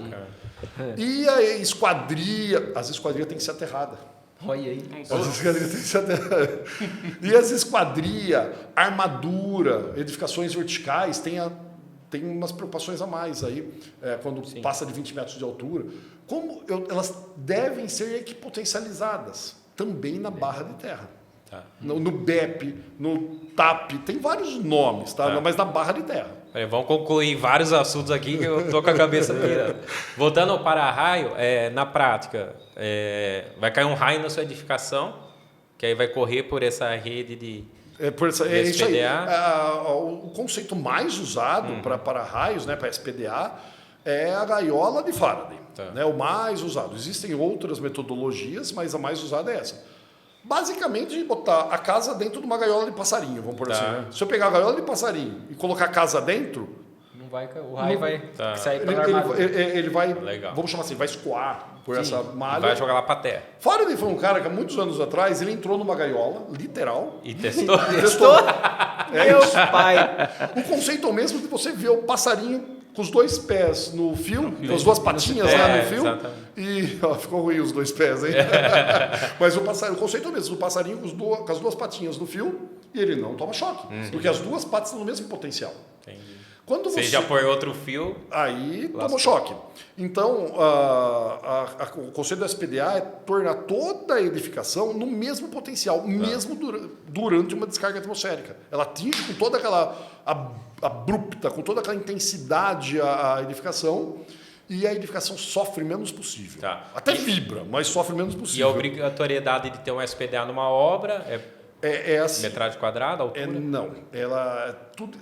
E a esquadria, as esquadrias têm que ser aterradas. Olha aí. As esquadrias têm que ser aterradas. E as esquadrias, armadura, edificações verticais, tem umas preocupações a mais aí, quando passa de 20 metros de altura. Elas devem ser equipotencializadas também na barra de terra. No BEP, no TAP, tem vários nomes, mas na barra de terra. Vamos concluir vários assuntos aqui que eu estou com a cabeça pirando. Voltando ao para-raio, na prática, vai cair um raio na sua edificação, que aí vai correr por essa rede de isso aí. O conceito mais usado para para-raios, né, para SPDA, é a gaiola de Faraday. Né, o mais usado. Existem outras metodologias, mas a mais usada é essa. Basicamente, botar a casa dentro de uma gaiola de passarinho, vamos por assim. Né? Se eu pegar a gaiola de passarinho e colocar a casa dentro... Não vai, o raio vai sair para ele vai, legal. Vamos chamar assim, vai escoar por essa malha. Vai jogar lá para terra. Faraday foi um cara que há muitos anos atrás, ele entrou numa gaiola, literal. E testou. Meu pai! O conceito é o mesmo de você ver o passarinho com os dois pés no fio, com as duas patinhas lá no fio. Exatamente. E ó, ficou ruim os dois pés, hein? Mas o conceito é o mesmo, o passarinho com as duas patinhas no fio e ele não toma choque, porque as duas patas estão no mesmo potencial. Entendi. Quando Você já põe outro fio. Aí lascou. tomou choque. Então, o conceito do SPDA é tornar toda a edificação no mesmo potencial, mesmo durante uma descarga atmosférica. Ela atinge com toda aquela abrupta, com toda aquela intensidade a edificação, e a edificação sofre menos possível. Tá. Até vibra, mas sofre menos E a possível. obrigatoriedade de ter um SPDA numa obra É assim. metragem quadrada, altura? Não,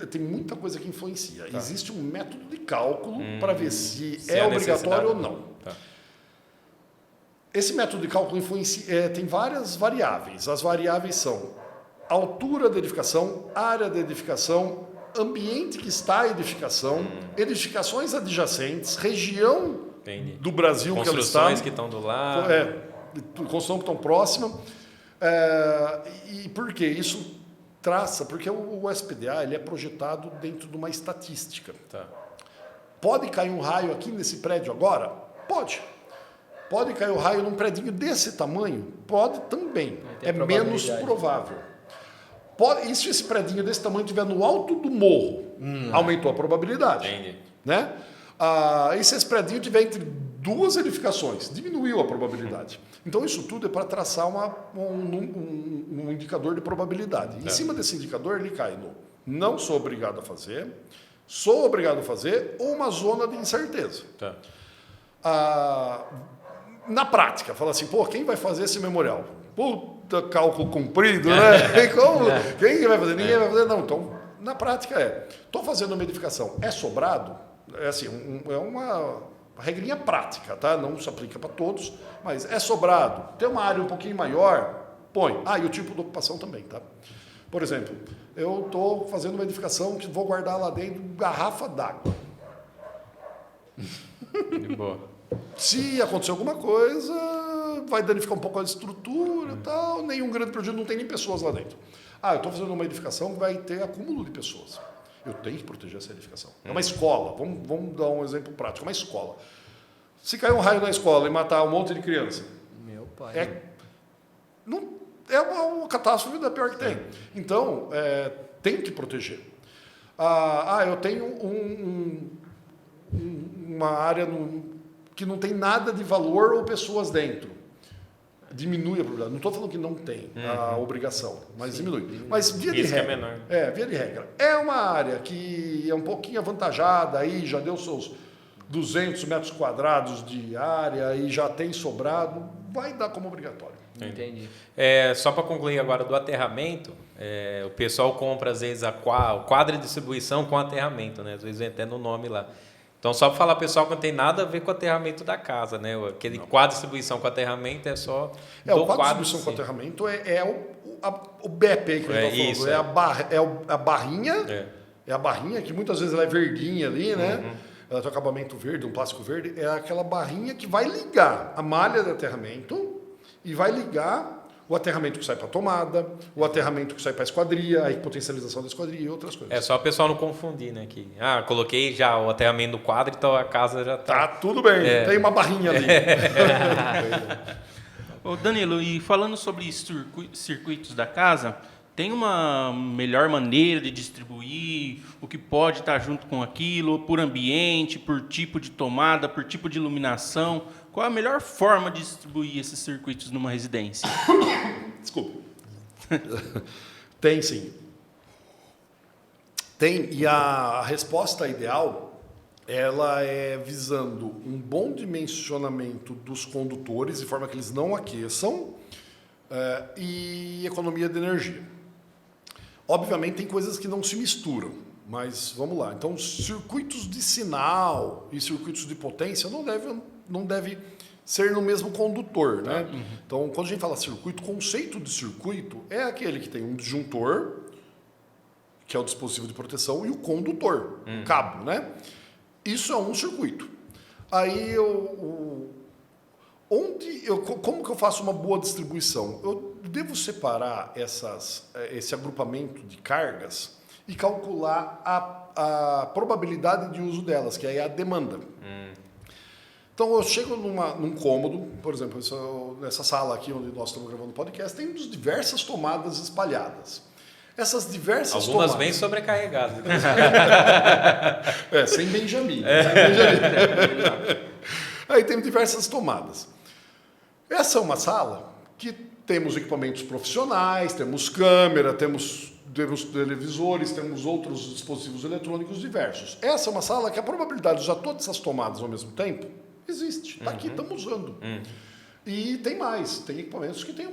tem muita coisa que influencia. Tá. Existe um método de cálculo para ver se Se é há obrigatório ou necessidade. não. Tá. Esse método de cálculo tem várias variáveis. As variáveis são altura da edificação, área da edificação, ambiente que está a edificação, edificações adjacentes, região Entendi. do Brasil que ela está. Construções que estão do lado. Construção que estão próxima. E por quê? Isso traça, porque o SPDA ele é projetado dentro de uma estatística. Tá. Pode cair um raio aqui nesse prédio agora? Pode. Pode cair um raio num prédio desse tamanho? Pode também. É menos provável. E se esse prédio desse tamanho estiver no alto do morro? Aumentou a probabilidade. Entendi. Né? E se esse prédio estiver entre duas edificações? Diminuiu a probabilidade. Então, isso tudo é para traçar um indicador de probabilidade. Em cima desse indicador, ele cai no não sou obrigado a fazer, sou obrigado a fazer ou uma zona de incerteza. Tá. Na prática, fala assim, quem vai fazer esse memorial? Puta, cálculo comprido, né? Quem vai fazer? Ninguém vai fazer, não. Então, na prática estou fazendo uma edificação, é sobrado? É assim, é uma regrinha prática, tá? Não se aplica para todos, mas é sobrado. Tem uma área um pouquinho maior, põe. E o tipo de ocupação também, tá? Por exemplo, eu estou fazendo uma edificação que vou guardar lá dentro garrafa d'água. De boa. Se acontecer alguma coisa, vai danificar um pouco a estrutura e tal, nenhum grande prejuízo, não tem nem pessoas lá dentro. Eu estou fazendo uma edificação que vai ter acúmulo de pessoas. Eu tenho que proteger essa edificação. É uma escola, vamos dar um exemplo prático, uma escola. Se cair um raio na escola e matar um monte de criança, Meu pai. é uma catástrofe da pior que tem. Então, tem que proteger. Eu tenho uma área que não tem nada de valor ou pessoas dentro. Diminui a probabilidade. Não estou falando que não tem a obrigação, mas diminui. Mas via de regra. É menor. Via de regra. É uma área que é um pouquinho avantajada, aí já deu seus 200 metros quadrados de área e já tem sobrado, vai dar como obrigatório. Entendi. Só para concluir agora do aterramento, o pessoal compra às vezes o quadro de distribuição com aterramento, né? Às vezes vem até no nome lá. Então, só para falar, pessoal, que não tem nada a ver com o aterramento da casa, né? Aquele quadro de distribuição com aterramento é só o quadro de distribuição com aterramento o BEP que a gente está falando. A barrinha, é a barrinha que muitas vezes ela é verdinha ali, né? Ela tem um acabamento verde, um plástico verde. É aquela barrinha que vai ligar a malha de aterramento e vai ligar o aterramento que sai para a tomada, o aterramento que sai para a esquadria, a potencialização da esquadria e outras coisas. É só o pessoal não confundir, né? Que, coloquei já o aterramento no quadro, então a casa já está... Tá tudo bem, tem uma barrinha ali. Ô Danilo, e falando sobre circuitos da casa, tem uma melhor maneira de distribuir o que pode estar junto com aquilo, por ambiente, por tipo de tomada, por tipo de iluminação? Qual a melhor forma de distribuir esses circuitos numa residência? Desculpa. Tem sim. Tem, e a resposta ideal, ela é visando um bom dimensionamento dos condutores, de forma que eles não aqueçam, e economia de energia. Obviamente tem coisas que não se misturam, mas vamos lá. Então, circuitos de sinal e circuitos de potência não deve ser no mesmo condutor, né? Então, quando a gente fala circuito, o conceito de circuito é aquele que tem um disjuntor, que é o dispositivo de proteção, e o condutor, o cabo, né? Isso é um circuito. Aí, como que eu faço uma boa distribuição? Eu devo separar esse agrupamento de cargas e calcular a probabilidade de uso delas, que é a demanda. Então, eu chego num cômodo, por exemplo, nessa sala aqui onde nós estamos gravando o podcast, tem diversas tomadas espalhadas. Essas diversas Algumas tomadas... bem sobrecarregadas. sem Benjamin. Sem Benjamin. Aí tem diversas tomadas. Essa é uma sala que temos equipamentos profissionais, temos câmera, temos televisores, temos outros dispositivos eletrônicos diversos. Essa é uma sala que a probabilidade de usar todas essas tomadas ao mesmo tempo existe. Está aqui, estamos usando. E tem mais. Tem equipamentos que têm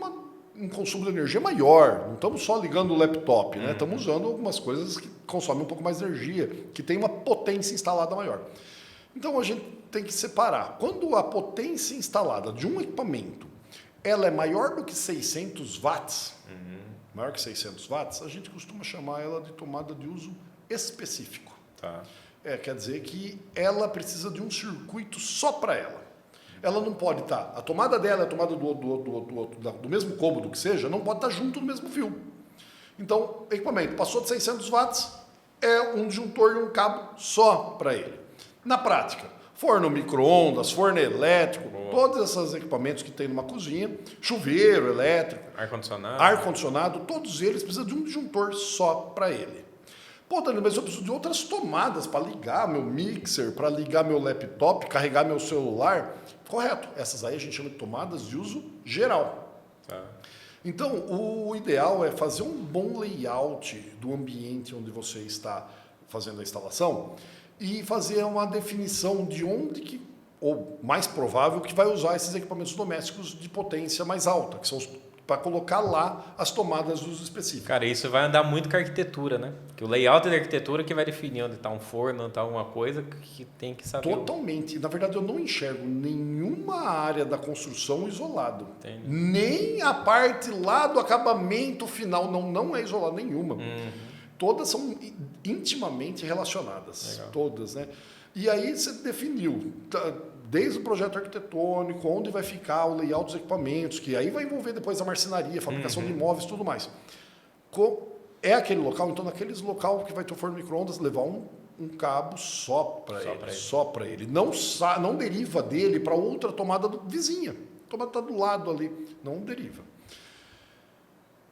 um consumo de energia maior. Não estamos só ligando o laptop, né? Estamos usando algumas coisas que consomem um pouco mais de energia, que tem uma potência instalada maior. Então, a gente tem que separar. Quando a potência instalada de um equipamento ela é maior do que 600 watts, maior que 600 watts, a gente costuma chamar ela de tomada de uso específico. Tá. Quer dizer que ela precisa de um circuito só para ela. Ela não pode estar... A tomada dela e a tomada do mesmo cômodo que seja, não pode estar junto no mesmo fio. Então, equipamento passou de 600 watts, é um disjuntor e um cabo só para ele. Na prática, forno micro-ondas, forno elétrico, todos esses equipamentos que tem numa cozinha, chuveiro elétrico, ar-condicionado, todos eles precisam de um disjuntor só para ele. Pô, Danilo, mas eu preciso de outras tomadas para ligar meu mixer, para ligar meu laptop, carregar meu celular. Correto. Essas aí a gente chama de tomadas de uso geral. Tá. Então, o ideal é fazer um bom layout do ambiente onde você está fazendo a instalação e fazer uma definição de onde que, ou mais provável, que vai usar esses equipamentos domésticos de potência mais alta, que são para colocar lá as tomadas de uso específico. Cara, isso vai andar muito com a arquitetura, né? Que o layout da arquitetura que vai definir onde está um forno, onde está alguma coisa que tem que saber. Totalmente. Na verdade, eu não enxergo nenhuma área da construção isolado. Entendi. Nem a parte lá do acabamento final não é isolada nenhuma. Todas são intimamente relacionadas. Legal. Todas, né? E aí você definiu, desde o projeto arquitetônico, onde vai ficar o layout dos equipamentos, que aí vai envolver depois a marcenaria, a fabricação de imóveis e tudo mais. É aquele local, então naqueles local que vai ter o forno micro-ondas, levar um cabo só para ele. Não deriva dele para outra tomada vizinha. A tomada está do lado ali, não deriva.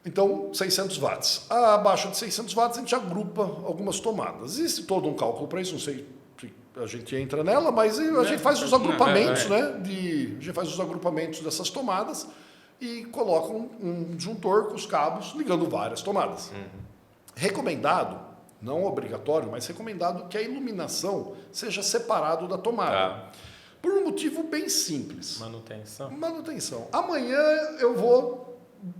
Então, 600 watts. Abaixo de 600 watts, a gente agrupa algumas tomadas. Existe todo um cálculo para isso, não sei se a gente entra nela, mas a gente faz os agrupamentos, né? A gente faz os agrupamentos dessas tomadas e coloca um disjuntor com os cabos ligando várias tomadas. Recomendado, não obrigatório, mas recomendado que a iluminação seja separado da tomada. Tá. Por um motivo bem simples. Manutenção. Amanhã eu vou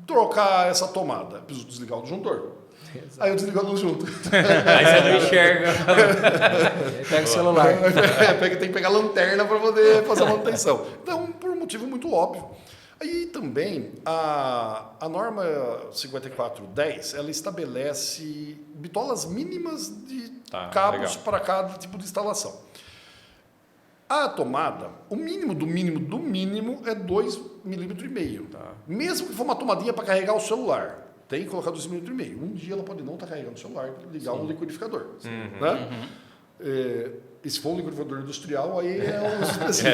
trocar essa tomada. Preciso desligar o disjuntor. Exato. Aí eu desligo a luz junto. Aí você não enxerga. Pega o celular. Tem que pegar a lanterna para poder fazer a manutenção. Então, por um motivo muito óbvio. Aí também, a norma 5410, ela estabelece bitolas mínimas de cabos para cada tipo de instalação. A tomada, o mínimo do mínimo do mínimo é 2,5 mm. Tá. Mesmo que for uma tomadinha para carregar o celular, tem que colocar 2,5 mm. Um dia ela pode não estar carregando o celular, ligar um liquidificador. Né? E se for um liquidificador industrial, aí é um específico.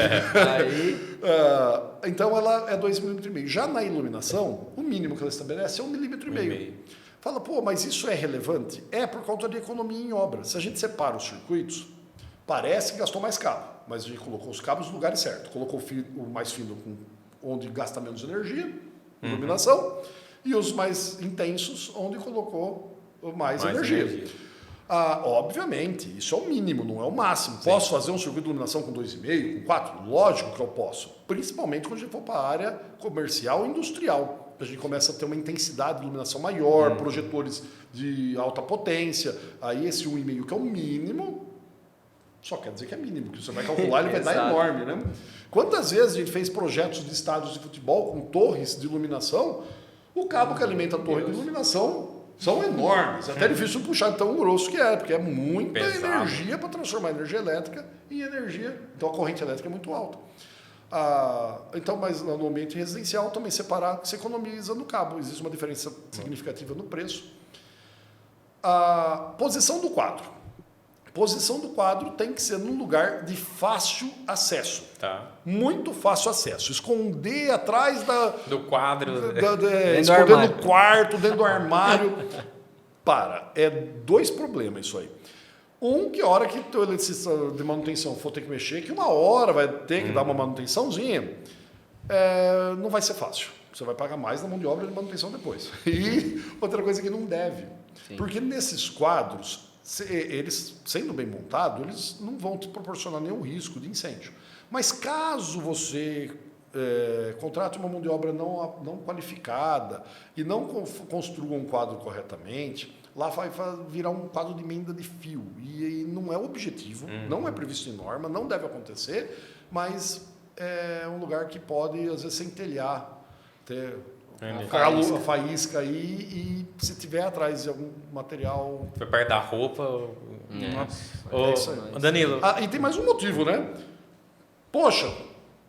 Então ela é 2,5 mm. Já na iluminação, o mínimo que ela estabelece é 1,5 mm. Fala, pô, mas isso é relevante? É por conta de economia em obra. Se a gente separa os circuitos, parece que gastou mais cabo, mas a gente colocou os cabos no lugar certo. Colocou o mais fino onde gasta menos energia, iluminação, e os mais intensos onde colocou mais energia. Obviamente, isso é o mínimo, não é o máximo. Sim. Posso fazer um circuito de iluminação com 2,5, com 4? Lógico que eu posso. Principalmente quando a gente for para a área comercial e industrial. A gente começa a ter uma intensidade de iluminação maior, projetores de alta potência. Aí esse 1,5 que é o mínimo, só quer dizer que é mínimo, porque você vai calcular, ele vai dar enorme, né? Quantas vezes a gente fez projetos de estádios de futebol com torres de iluminação, o cabo que alimenta a torre de iluminação são enormes, é até difícil puxar de tão grosso que é, porque é muita energia para transformar energia elétrica em energia, então a corrente elétrica é muito alta. Então, mas no ambiente residencial também separar, se economiza no cabo, existe uma diferença significativa no preço. A posição do quadro. Posição do quadro tem que ser num lugar de fácil acesso. Tá. Muito fácil acesso. Esconder atrás Do quadro. esconder no quarto, dentro do armário. É 2 problemas isso aí. Que a hora que o eletricista de manutenção for ter que mexer, que uma hora vai ter que dar uma manutençãozinha, não vai ser fácil. Você vai pagar mais na mão de obra de manutenção depois. E outra coisa que não deve. Sim. Porque nesses quadros, eles, sendo bem montados, eles não vão te proporcionar nenhum risco de incêndio. Mas caso você contrate uma mão de obra não qualificada e não construa um quadro corretamente, lá vai virar um quadro de emenda de fio. E não é o objetivo, não é previsto em norma, não deve acontecer, mas é um lugar que pode, às vezes, centelhar, ter a faísca aí, e se tiver atrás de algum material... Foi perto da roupa... É isso aí. Danilo... E tem mais um motivo, né? Poxa,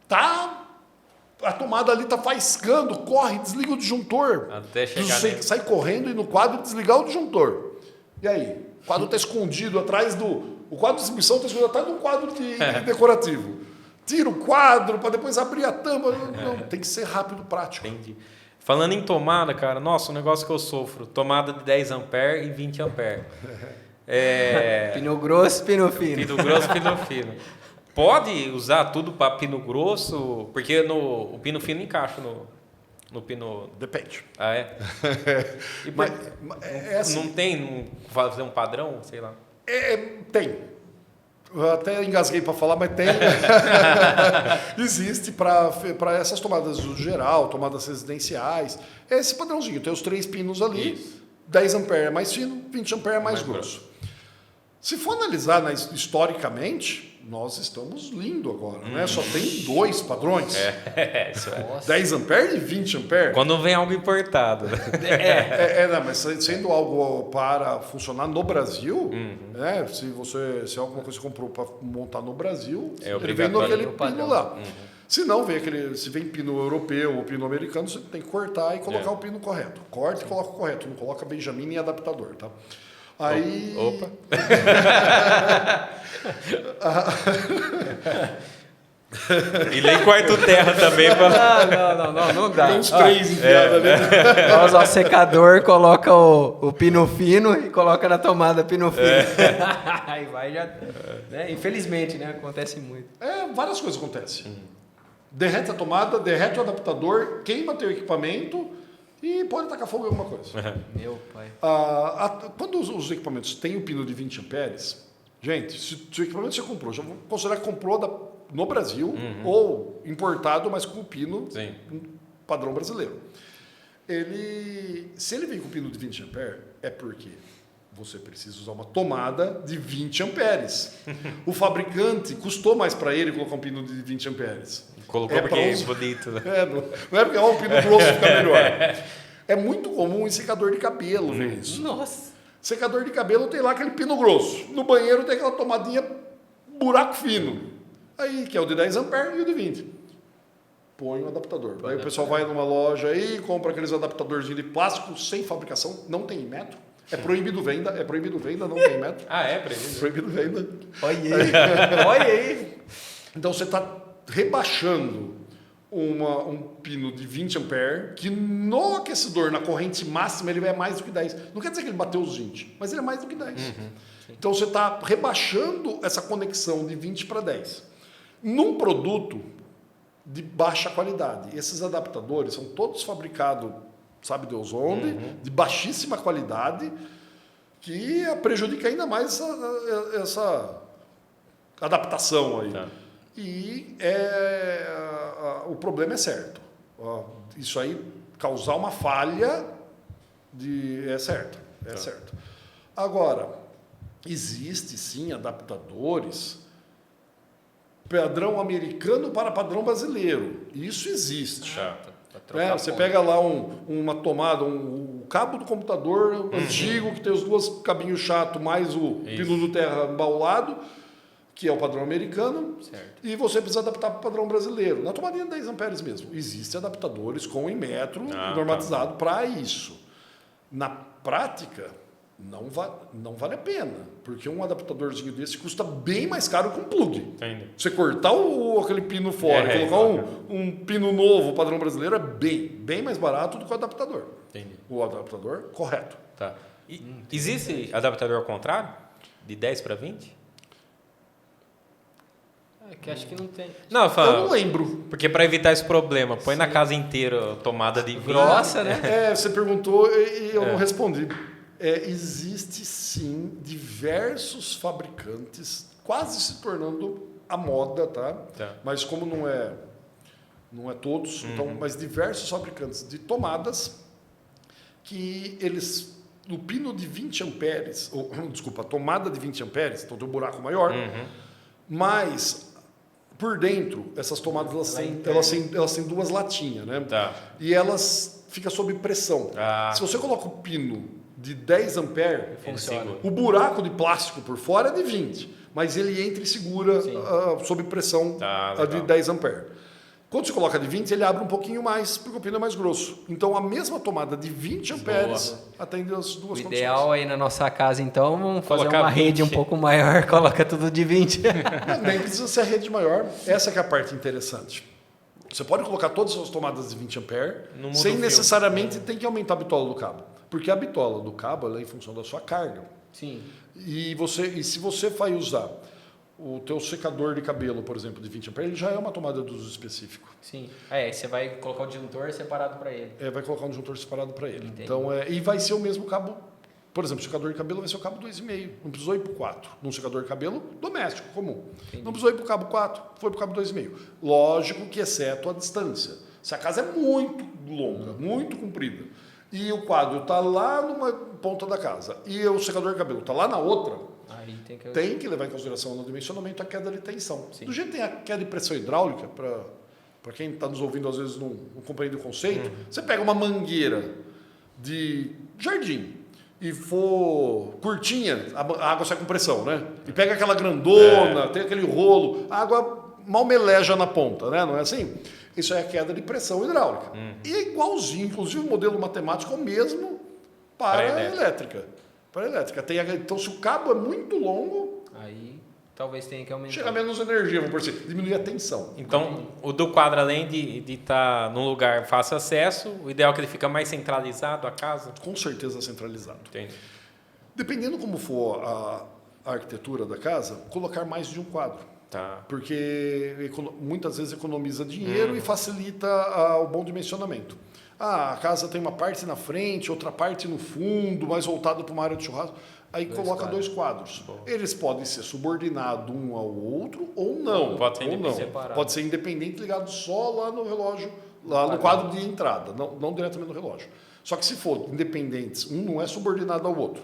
a tomada ali tá faiscando, corre, desliga o disjuntor. Até chegar sai correndo e no quadro desligar o disjuntor. E aí? O quadro está escondido atrás do... O quadro de distribuição está escondido atrás de um quadro de decorativo. Tira o quadro para depois abrir a tampa. Não, tem que ser rápido, prático. Entendi. Falando em tomada, cara, nossa, um negócio que eu sofro. Tomada de 10 ampere e 20 ampere. Pino grosso, pino fino. Pino grosso, pino fino. Pode usar tudo para pino grosso? Porque o pino fino encaixa no pino... Depende. Ah, é? Mas assim, não tem fazer um padrão, sei lá? Tem. Eu até engasguei para falar, mas tem. Existe para essas tomadas do geral, tomadas residenciais. Esse padrãozinho. Tem os 3 pinos ali. Isso. 10 ampere é mais fino, 20 ampere é mais grosso. Se for analisar historicamente, nós estamos lindo agora, né? Só tem 2 padrões. Isso é. 10 ampere e 20 ampere. Quando vem algo importado. Não, mas sendo algo para funcionar no Brasil, né? Se alguma coisa você comprou para montar no Brasil, ele vem naquele pino lá. Se não, se vem pino europeu ou pino americano, você tem que cortar e colocar o pino correto. Corta e coloca o correto, não coloca Benjamin nem adaptador, tá? Aí... Opa! E nem quarto terra também. Não dá. Tem uns 3 enfiados ali. Vamos ao secador, coloca o pino fino e coloca na tomada pino fino. Aí vai já... Né? Infelizmente, né? Acontece muito. Várias coisas acontecem. Derrete a tomada, derrete o adaptador, queima teu equipamento... E pode tacar fogo em alguma coisa. Meu pai. Quando os equipamentos têm o pino de 20 amperes, gente, se o equipamento você comprou, já vou considerar que comprou no Brasil ou importado, mas com o pino padrão brasileiro. Se ele vem com o pino de 20 amperes, é porque você precisa usar uma tomada de 20 amperes. O fabricante custou mais para ele colocar um pino de 20 amperes. Colocou porque é bonito. Né? Não é porque um pino grosso fica melhor. É muito comum em secador de cabelo ver isso. Nossa. Secador de cabelo tem lá aquele pino grosso. No banheiro tem aquela tomadinha buraco fino. Aí, que é o de 10 amperes e o de 20. Põe um adaptador. Aí o pessoal vai numa loja e compra aqueles adaptadorzinhos de plástico sem fabricação, não tem metro. É proibido venda, não tem metro. É proibido? Proibido venda. Olha aí. Então você está rebaixando um pino de 20 amperes, que no aquecedor, na corrente máxima, ele é mais do que 10. Não quer dizer que ele bateu os 20, mas ele é mais do que 10. Então você está rebaixando essa conexão de 20 para 10. Num produto de baixa qualidade. Esses adaptadores são todos fabricados, sabe Deus onde, de baixíssima qualidade, que prejudica ainda mais essa adaptação aí. Tá. E o problema é certo. Isso aí, causar uma falha, é certo. É certo. Agora, existe sim adaptadores padrão americano para padrão brasileiro. Isso existe. Você pega lá uma tomada, o cabo do computador antigo, que tem os 2 cabinhos chatos, mais o pino do terra embaulado, que é o padrão americano, e você precisa adaptar para o padrão brasileiro. Na tomadinha de 10 amperes mesmo. Existem adaptadores com metro normatizado para isso. Na prática, Não vale a pena, porque um adaptadorzinho desse custa bem mais caro que um plug. Entendi. Você cortar aquele pino fora e colocar um pino novo, padrão brasileiro, é bem mais barato do que o adaptador. Entendi. O adaptador correto. Tá. E existe adaptador ao contrário? De 10 para 20? Que acho que não tem. Não, eu Eu falo, não lembro. porque para evitar esse problema, põe na casa inteira tomada de 20. Grossa, né? Você perguntou e eu não respondi. Existe sim diversos fabricantes, quase se tornando a moda, tá? Mas como não é todos, então, mas diversos fabricantes de tomadas que eles, no pino de 20 amperes, desculpa, a tomada de 20 amperes, então tem um buraco maior, mas por dentro, essas tomadas elas têm duas latinhas, né? Tá. E elas ficam sob pressão. Ah. Se você coloca o pino de 10 amperes, Funciona. o buraco de plástico por fora é de 20, mas ele entra e segura sob pressão a de 10 amperes. Quando você coloca de 20, ele abre um pouquinho mais, porque o pino é mais grosso. Então, a mesma tomada de 20 amperes atende as duas O condições. ideal aí na nossa casa, então, vamos fazer Colocar uma rede 20. um pouco maior, coloca tudo de 20. Nem precisa ser a rede maior. Essa que é a parte interessante. Você pode colocar todas as suas tomadas de 20 amperes, Não muda sem o fio. necessariamente ter que aumentar a bitola do cabo. Porque a bitola do cabo ela é em função da sua carga. Sim. E se você vai usar o teu secador de cabelo, por exemplo, de 20 amperes, ele já é uma tomada de uso específico. Sim. Você vai colocar o disjuntor separado para ele. Vai colocar um disjuntor separado para ele. Entendi. Então, e vai ser o mesmo cabo. Por exemplo, o secador de cabelo vai ser o cabo 2,5. Não precisou ir para o 4. Num secador de cabelo doméstico, comum. Entendi. Não precisou ir para o cabo 4, foi para o cabo 2,5. Lógico que exceto a distância. Se a casa é muito longa, muito comprida, e o quadro está lá numa ponta da casa, e o secador de cabelo está lá na outra, Aí tem que levar em consideração no dimensionamento a queda de tensão. Sim. Do jeito que tem a queda de pressão hidráulica, para quem está nos ouvindo às vezes não compreende o conceito, você pega uma mangueira de jardim e for curtinha, a água sai com pressão, né? E pega aquela grandona, tem aquele rolo, a água mal meleja na ponta, né? Não é assim? Isso é a queda de pressão hidráulica. E é igualzinho, inclusive o modelo matemático é o mesmo para a elétrica. Para a elétrica. Então, se o cabo é muito longo, Aí talvez tenha que aumentar. chega menos energia, vamos por assim, diminuir a tensão. Então, o do quadro, além de estar num lugar fácil acesso, o ideal é que ele fica mais centralizado a casa? Com certeza centralizado. Entendi. Dependendo como for a arquitetura da casa, colocar mais de um quadro. Tá. Porque muitas vezes economiza dinheiro e facilita o bom dimensionamento. A casa tem uma parte na frente, outra parte no fundo, mais voltado para uma área de churrasco. Aí coloca dois quadros. Eles podem ser subordinados um ao outro ou não. Pode ser ou independente, não. separado. Pode ser independente, ligado só lá no relógio, lá no quadro de entrada, não diretamente no relógio. Só que se for independentes, um não é subordinado ao outro,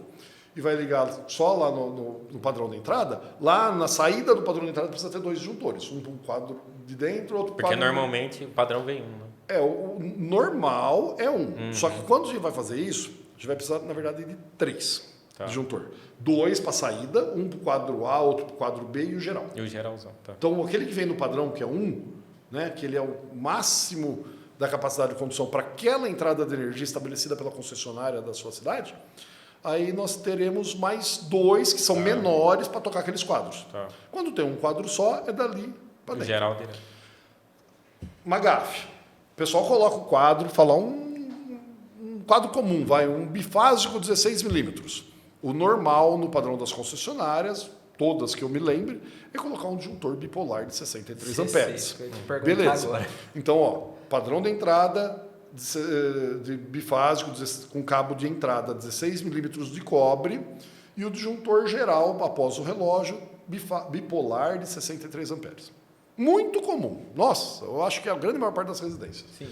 e vai ligar só lá no padrão de entrada, lá na saída do padrão de entrada precisa ter dois disjuntores, um para um quadro de dentro, outro Porque quadro... normalmente o padrão vem um, né? O normal é um. Só que quando a gente vai fazer isso, a gente vai precisar, na verdade, de 3 disjuntor. 2 para saída, um para o quadro A, outro para o quadro B e o geral. E o geralzão, tá. Então, aquele que vem no padrão, que é 1, né, que ele é o máximo da capacidade de condução para aquela entrada de energia estabelecida pela concessionária da sua cidade, aí nós teremos mais 2 que são menores para tocar aqueles quadros. Tá. Quando tem um quadro só, é dali para O dentro. geral direto. Uma gafe. O pessoal coloca o quadro, fala um quadro comum, um bifásico 16 milímetros. O normal no padrão das concessionárias, todas que eu me lembre, é colocar um disjuntor bipolar de 63 amperes. Beleza. Agora. Então, padrão de entrada de bifásico com cabo de entrada 16 milímetros de cobre e o disjuntor geral, após o relógio, bipolar de 63 amperes. Muito comum. Nossa, eu acho que é a grande maior parte das residências. Sim.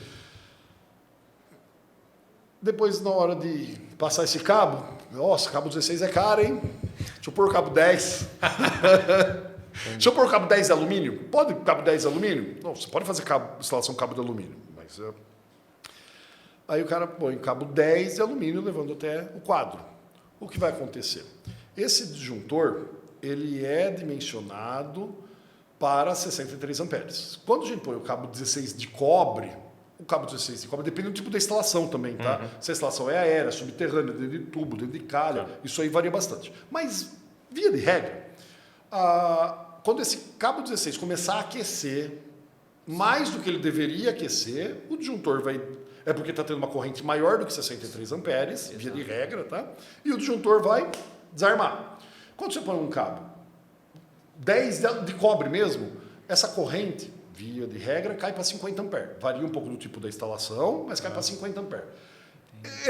Depois, na hora de passar esse cabo, nossa, cabo 16 é caro, hein? Deixa eu pôr o cabo 10. Deixa eu pôr o cabo 10 de alumínio? Pode cabo 10 de alumínio? Não, você pode fazer instalação cabo de alumínio. Mas, aí o cara põe cabo 10 de alumínio levando até o quadro. O que vai acontecer? Esse disjuntor, ele é dimensionado para 63 amperes. Quando a gente põe o cabo 16 de cobre, o cabo 16 de cobre depende do tipo da instalação também, tá? Se a instalação é aérea, subterrânea, dentro de tubo, dentro de calha, isso aí varia bastante. Mas, via de regra, quando esse cabo 16 começar a aquecer mais do que ele deveria aquecer, o disjuntor vai... É porque está tendo uma corrente maior do que 63 amperes, via de regra, tá? E o disjuntor vai desarmar. Quando você põe um cabo 10 de cobre mesmo, essa corrente, via de regra, cai para 50 amperes. Varia um pouco do tipo da instalação, mas cai para 50 amperes.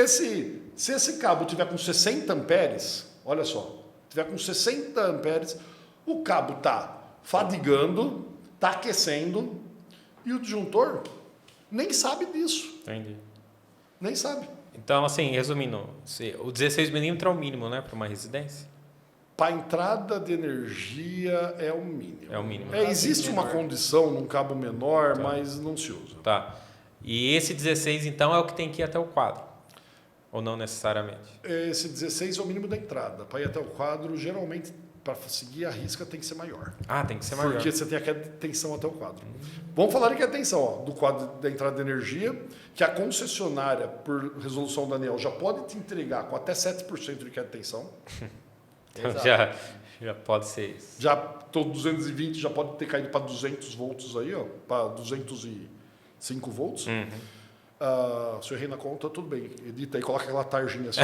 Se esse cabo tiver com 60 amperes, olha só, tiver com 60 amperes, o cabo está fadigando, está aquecendo, e o disjuntor nem sabe disso. Entendi. Nem sabe. Então, assim, resumindo, o 16 milímetros é o mínimo, né, para uma residência? Para entrada de energia é o mínimo. É o mínimo. Existe uma condição num cabo menor, mas não se usa. Tá. E esse 16, então, é o que tem que ir até o quadro? Ou não necessariamente? Esse 16 é o mínimo da entrada. Para ir até o quadro, geralmente, para seguir a risca, tem que ser maior. Ah, tem que ser maior. Porque você tem aquela tensão até o quadro. Vamos falar aqui a tensão do quadro da entrada de energia, que a concessionária, por resolução da ANEEL, já pode te entregar com até 7% de queda de tensão. Então, já pode ser isso. Já todo 220 já pode ter caído para 200 volts aí, ó, para 205 volts. Se eu errei na conta, tudo bem. Edita aí, coloca aquela tarjinha assim.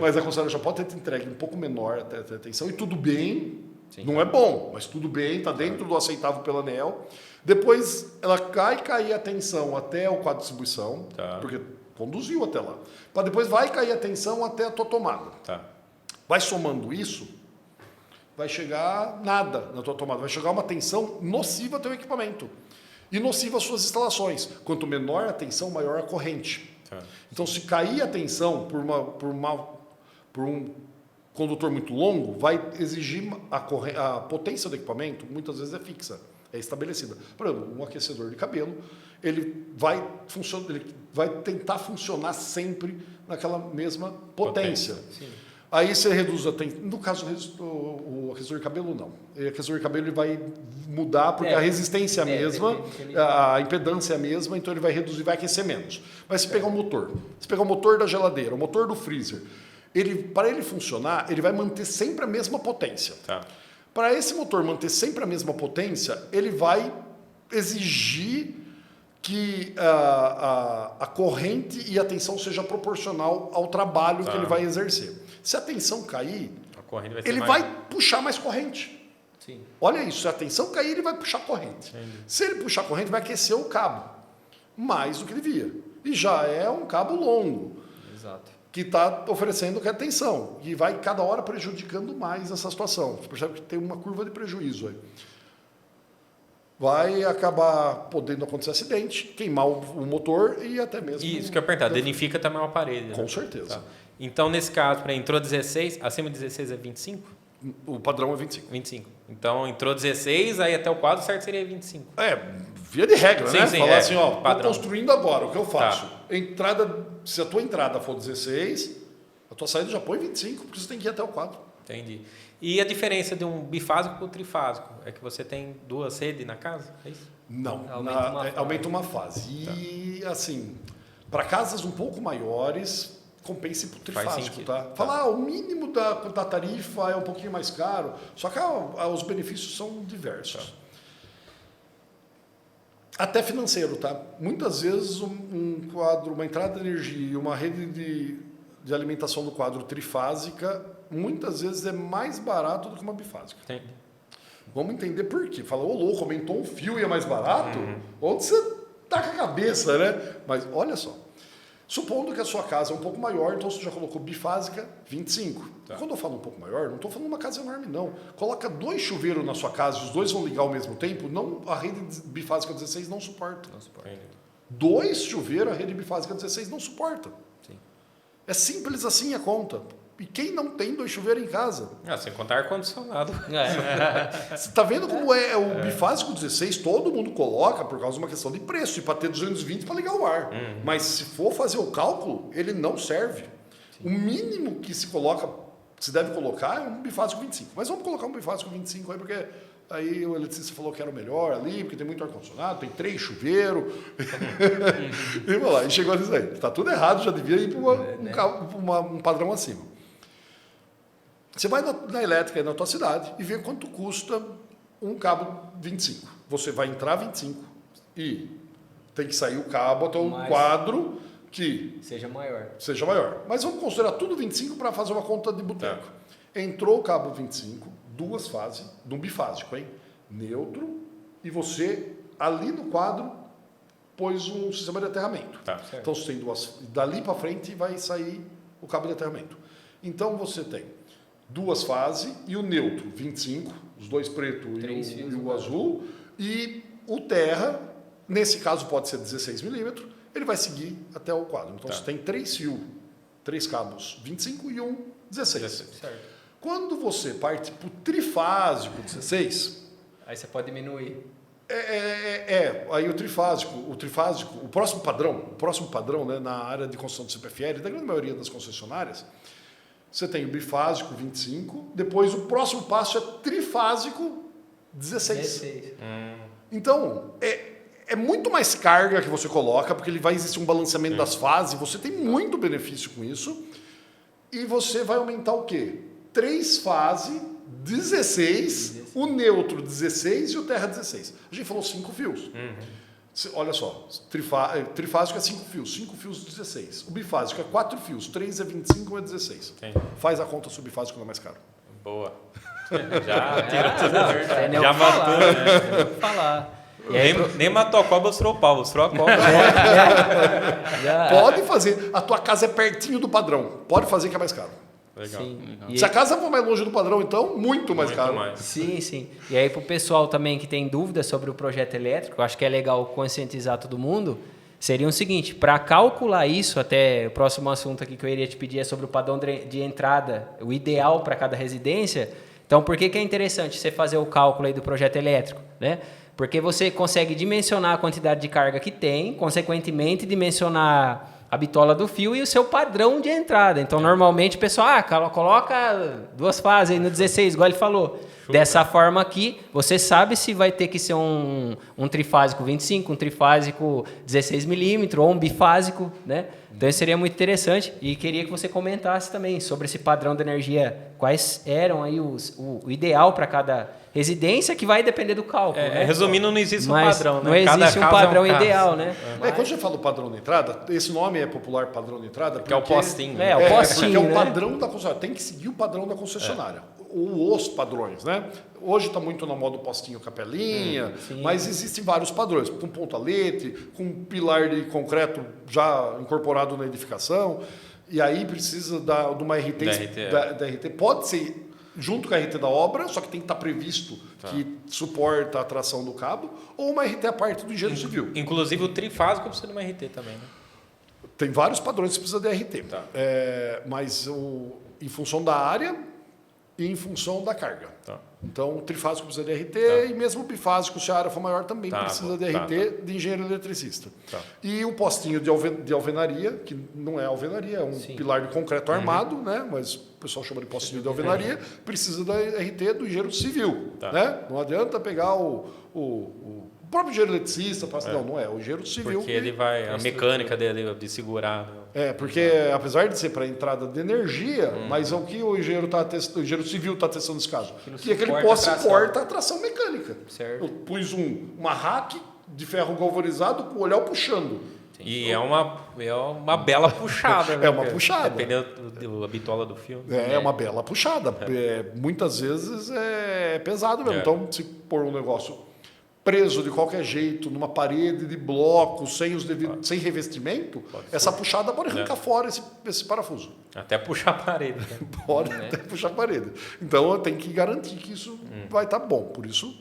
Mas a concessionária já pode ter te entregue um pouco menor até a tensão, e tudo bem. Sim. Não é bom, mas tudo bem, está dentro do. Pela ANEEL. Depois ela cair a tensão até o quadro de distribuição, porque conduziu até lá. Para depois vai cair a tensão até a tua tomada. Vai somando isso, vai chegar nada na tua tomada. Vai chegar uma tensão nociva ao teu equipamento. E nociva às suas instalações. Quanto menor a tensão, maior a corrente. Então, se cair a tensão por um condutor muito longo, vai exigir a potência do equipamento, muitas vezes é fixa, é estabelecida. Por exemplo, um aquecedor de cabelo, ele vai tentar funcionar sempre naquela mesma potência. Aí você reduz a tensão. No caso, o aquecedor de cabelo, não. O aquecedor de cabelo ele vai mudar, porque a resistência é a mesma, a impedância é a mesma, então ele vai reduzir, vai aquecer menos. Mas se pegar um motor, se pegar o motor da geladeira, o motor do freezer, para ele funcionar, ele vai manter sempre a mesma potência. Para esse motor manter sempre a mesma potência, ele vai exigir que a corrente e a tensão seja proporcional ao trabalho que ele vai exercer. Se a tensão cair, ele vai puxar mais corrente. Sim. Olha isso, se a tensão cair, ele vai puxar corrente. Se ele puxar corrente, vai aquecer o cabo mais do que devia. E já é um cabo longo. Exato. Que está oferecendo que é tensão. E vai cada hora prejudicando mais essa situação. Você percebe que tem uma curva de prejuízo aí. Vai acabar podendo acontecer acidente, queimar o motor e até mesmo... Isso que eu ia perguntar, danifica também o aparelho. Com certeza. Então, nesse caso, entrou 16, acima de 16 é 25? O padrão é 25. 25. Então, entrou 16, aí até o quadro certo seria 25. Via de regra, né? Sim, falar assim, ó, padrão. Tô construindo agora, o que eu faço? Se a tua entrada for 16, a tua saída já põe 25, porque você tem que ir até o quadro. Entendi. E a diferença de um bifásico para o trifásico? É que você tem duas redes na casa? É isso? Não, aumenta uma fase. E, assim, para casas um pouco maiores, compensa para o trifásico, tá? Falar, o mínimo da tarifa é um pouquinho mais caro, só que os benefícios são diversos. Até financeiro, tá? Muitas vezes um quadro, uma entrada de energia e uma rede de alimentação do quadro trifásica, muitas vezes é mais barato do que uma bifásica. Entendi. Vamos entender por quê. Fala, ô louco, aumentou um fio e é mais barato? Onde você tá com a cabeça, né? Mas olha só. Supondo que a sua casa é um pouco maior, então você já colocou bifásica 25. Quando eu falo um pouco maior, não estou falando uma casa enorme, não. Coloca 2 chuveiros na sua casa e os 2 vão ligar ao mesmo tempo, a rede bifásica 16 não suporta. 2 chuveiros, a rede bifásica 16 não suporta. Sim. É simples assim a conta. E quem não tem 2 chuveiros em casa? Sem contar ar-condicionado. Você está vendo como é o bifásico 16, todo mundo coloca por causa de uma questão de preço, e para ter 220 para ligar o ar. Mas se for fazer o cálculo, ele não serve. Sim. O mínimo que se deve colocar é um bifásico 25. Mas vamos colocar um bifásico 25 aí, porque Aí o eletricista falou que era o melhor ali, porque tem muito ar-condicionado, tem 3 chuveiros. E vamos lá, e chegou nisso aí. Está tudo errado, já devia ir para um padrão acima. Você vai na elétrica aí na tua cidade e vê quanto custa um cabo 25. Você vai entrar 25 e tem que sair o cabo até um quadro que seja maior. Mas vamos considerar tudo 25 para fazer uma conta de boteco. Entrou o cabo 25, 2 fases, de um bifásico, hein? Neutro, e você, ali no quadro, pôs um sistema de aterramento. Então, você tem 2, dali para frente vai sair o cabo de aterramento. Então, você tem 2 fases e o neutro, 25, os 2 pretos e o azul, e o terra, nesse caso pode ser 16 milímetros, ele vai seguir até o quadro. Então, você tem 3 fios, 3 cabos 25 e um 16. Certo. Quando você parte para o trifásico 16... Aí você pode diminuir. Aí o trifásico, o próximo padrão, né, na área de construção do CPFL, da grande maioria das concessionárias, você tem o bifásico 25, depois o próximo passo é trifásico 16. Então, é muito mais carga que você coloca, porque ele vai existir um balanceamento das fases, você tem muito benefício com isso, e você vai aumentar o quê? 3 fases, 16, o neutro 16 e o terra 16. A gente falou 5 fios. Olha só, trifásico é 5 fios, 5 fios 16. O bifásico é 4 fios, 3 é 25, 1 é 16. Sim. Faz a conta sobre bifásico, não é mais caro. Boa. Já tirou tudo a verdade. Já matou, né? Falar. Nem matou a cobra, mostrou o pau, mostrou a cobra. Pode fazer. A tua casa é pertinho do padrão. Pode fazer que é mais caro. Legal. Sim. Se a casa for mais longe do padrão, então, muito mais caro. Sim. E aí, para o pessoal também que tem dúvidas sobre o projeto elétrico, eu acho que é legal conscientizar todo mundo, seria o seguinte, para calcular isso, até o próximo assunto aqui que eu iria te pedir é sobre o padrão de entrada, o ideal para cada residência. Então, por que é interessante você fazer o cálculo aí do projeto elétrico, né? Porque você consegue dimensionar a quantidade de carga que tem, consequentemente dimensionar a bitola do fio e o seu padrão de entrada. Então, normalmente, o pessoal coloca 2 fases aí no 16, igual ele falou. Dessa forma aqui, você sabe se vai ter que ser um trifásico 25, um trifásico 16 milímetros ou um bifásico, né? Então, isso seria muito interessante. E queria que você comentasse também sobre esse padrão de energia. Quais eram aí o ideal para cada residência, que vai depender do cálculo, né? Resumindo, não existe um padrão, né? Não existe um padrão ideal, né? Quando a gente fala do padrão de entrada, esse nome é popular padrão de entrada porque é o postinho. O postinho, porque é o né? padrão da concessionária. Tem que seguir o padrão da concessionária. Os padrões, né? Hoje está muito na moda o postinho capelinha, mas existem vários padrões, com pontalete, com pilar de concreto já incorporado na edificação, e aí precisa de uma RT, da RT. Pode ser junto com a RT da obra, só que tem que estar previsto que suporta a tração do cabo, ou uma RT à parte do engenheiro civil. Inclusive o trifásico precisa de uma RT também, né? Tem vários padrões que precisa de RT, mas em função da área e em função da carga. Então, o trifásico precisa de RT e mesmo o bifásico, se a área for maior, também precisa de RT de engenheiro eletricista. E o postinho de alvenaria, que não é alvenaria, é um pilar de concreto armado, né? Mas o pessoal chama de postinho de alvenaria, precisa da RT do engenheiro civil. Né? Não adianta pegar o próprio engenheiro eletricista, não é, o engenheiro civil. Porque ele vai, a mecânica dele de segurar. Porque apesar de ser para entrada de energia, mas o que o engenheiro civil está testando nesse caso? Que aquele poste suporta a tração mecânica. Certo. Eu pus uma rack de ferro galvanizado com o olhar puxando. E é uma bela puxada. Né? É uma puxada. Dependendo da bitola do fio. É uma bela puxada. Muitas vezes é pesado mesmo. Então, se pôr um negócio preso de qualquer jeito, numa parede de bloco, sem revestimento, essa puxada pode arrancar fora esse parafuso. Até puxar a parede. Né? Pode até puxar a parede. Então, tem que garantir que isso vai estar bom. Por isso,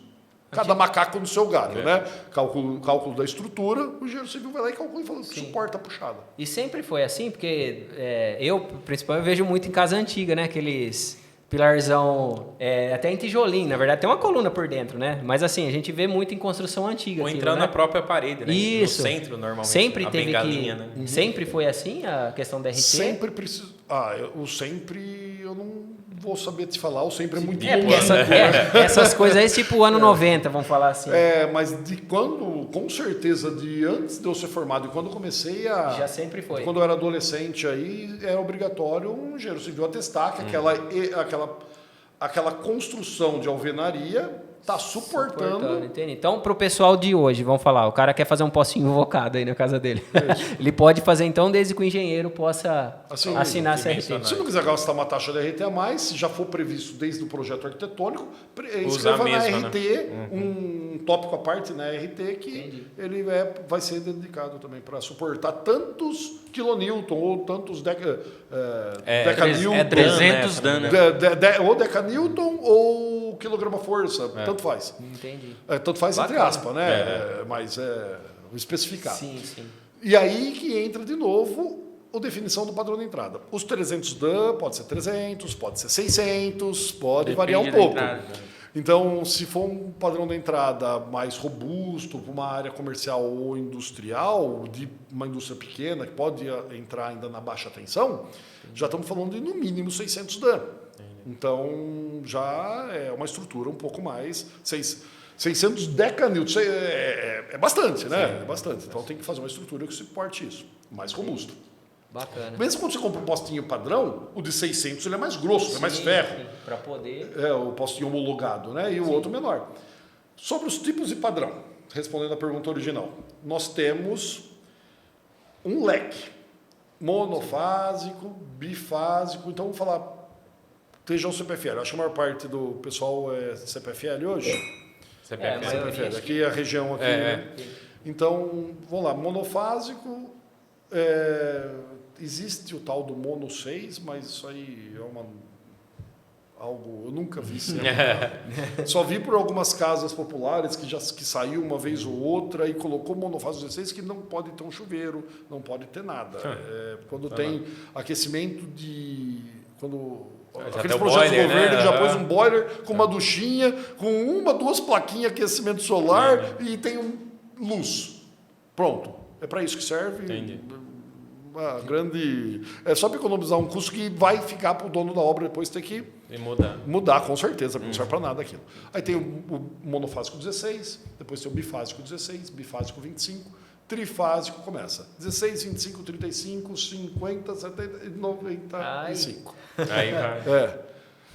cada macaco no seu galho, né? Cálculo da estrutura, o engenheiro civil vai lá e calcula e fala que suporta a puxada. E sempre foi assim, porque eu, principalmente, vejo muito em casa antiga, né? Aqueles pilarzão, até em tijolinho, na verdade, tem uma coluna por dentro, né? Mas assim, a gente vê muito em construção antiga. Ou entrando na própria parede, né? Isso. No centro, normalmente. Sempre teve bengalinha, né? Sempre foi assim a questão da RT? Sempre precisa. Eu não vou saber te falar, o sempre é muito Porque essas coisas aí, tipo ano 90, vamos falar assim. Mas de quando, com certeza, de antes de eu ser formado, e quando eu comecei a... Já sempre foi. Quando eu era adolescente, aí era obrigatório um engenheiro civil atestar que aquela construção de alvenaria está suportando. Entendi. Então, para o pessoal de hoje, vamos falar, o cara quer fazer um postinho invocado aí na casa dele. Ele pode fazer, então, desde que o engenheiro possa assinar essa RT. Se não quiser gastar uma taxa de RT a mais, se já for previsto desde o projeto arquitetônico, escreva na RT um tópico à parte na RT que ele vai ser dedicado também para suportar tantos kilonewton ou tantos decanewton. 300 danos. Ou decanewton ou quilograma-força, tanto faz. Entendi. Tanto faz entre aspas, né? Mas é especificado. Sim. E aí que entra de novo a definição do padrão de entrada. Os 300 DAN pode ser 300, pode ser 600, pode variar um pouco. Então, se for um padrão de entrada mais robusto para uma área comercial ou industrial, de uma indústria pequena, que pode entrar ainda na baixa tensão, já estamos falando de no mínimo 600 DAN. Então, já é uma estrutura um pouco mais... 600 decanewton é bastante, né? Sim. É bastante. Então, tem que fazer uma estrutura que suporte isso, mais robusto. Bacana. Mesmo quando você compra um postinho padrão, o de 600 ele é mais grosso, é mais ferro. Para poder... O postinho homologado, né? E o outro menor. Sobre os tipos de padrão, respondendo à pergunta original, nós temos um leque monofásico, bifásico. Então, vamos falar região CPFL. Acho que a maior parte do pessoal é CPFL hoje. CPFL. Aqui é a região aqui. Né? Então, vamos lá. Monofásico, existe o tal do Mono 6, mas isso aí é algo... Eu nunca vi isso. Só vi por algumas casas populares que saiu uma vez ou outra e colocou monofásico 16 que não pode ter um chuveiro, não pode ter nada. Quando tem aquecimento de... Aqueles projetos do governo, ele já pôs um boiler com uma duchinha, com 2 plaquinhas de aquecimento solar e tem luz. Pronto. É para isso que serve. Entendi. É só para economizar um custo que vai ficar para o dono da obra depois ter que mudar, com certeza, porque não serve para nada aquilo. Aí tem o monofásico 16, depois tem o bifásico 16, bifásico 25, trifásico começa 16, 25, 35, 50, 70 e 95. Aí vai.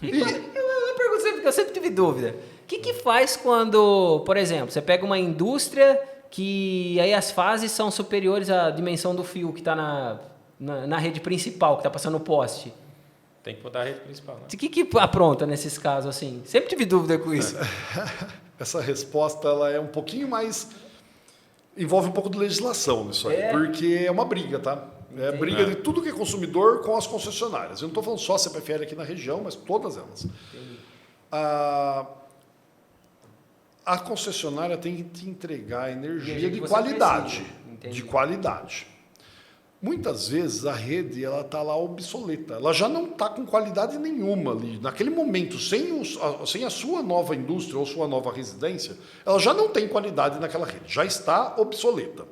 Uma pergunta que eu sempre tive dúvida. O que faz quando, por exemplo, você pega uma indústria que aí as fases são superiores à dimensão do fio que está na rede principal, que está passando o poste? Tem que botar a rede principal, né? O que apronta nesses casos assim? Sempre tive dúvida com isso. Essa resposta ela é um pouquinho mais... Envolve um pouco de legislação nisso aí, porque é uma briga, tá? É briga de tudo que é consumidor com as concessionárias. Eu não estou falando só a CPFL aqui na região, mas todas elas. A concessionária tem que te entregar energia de qualidade. De qualidade. Muitas vezes a rede está lá obsoleta. Ela já não está com qualidade nenhuma ali. Naquele momento, sem a sua nova indústria ou sua nova residência, ela já não tem qualidade naquela rede. Já está obsoleta.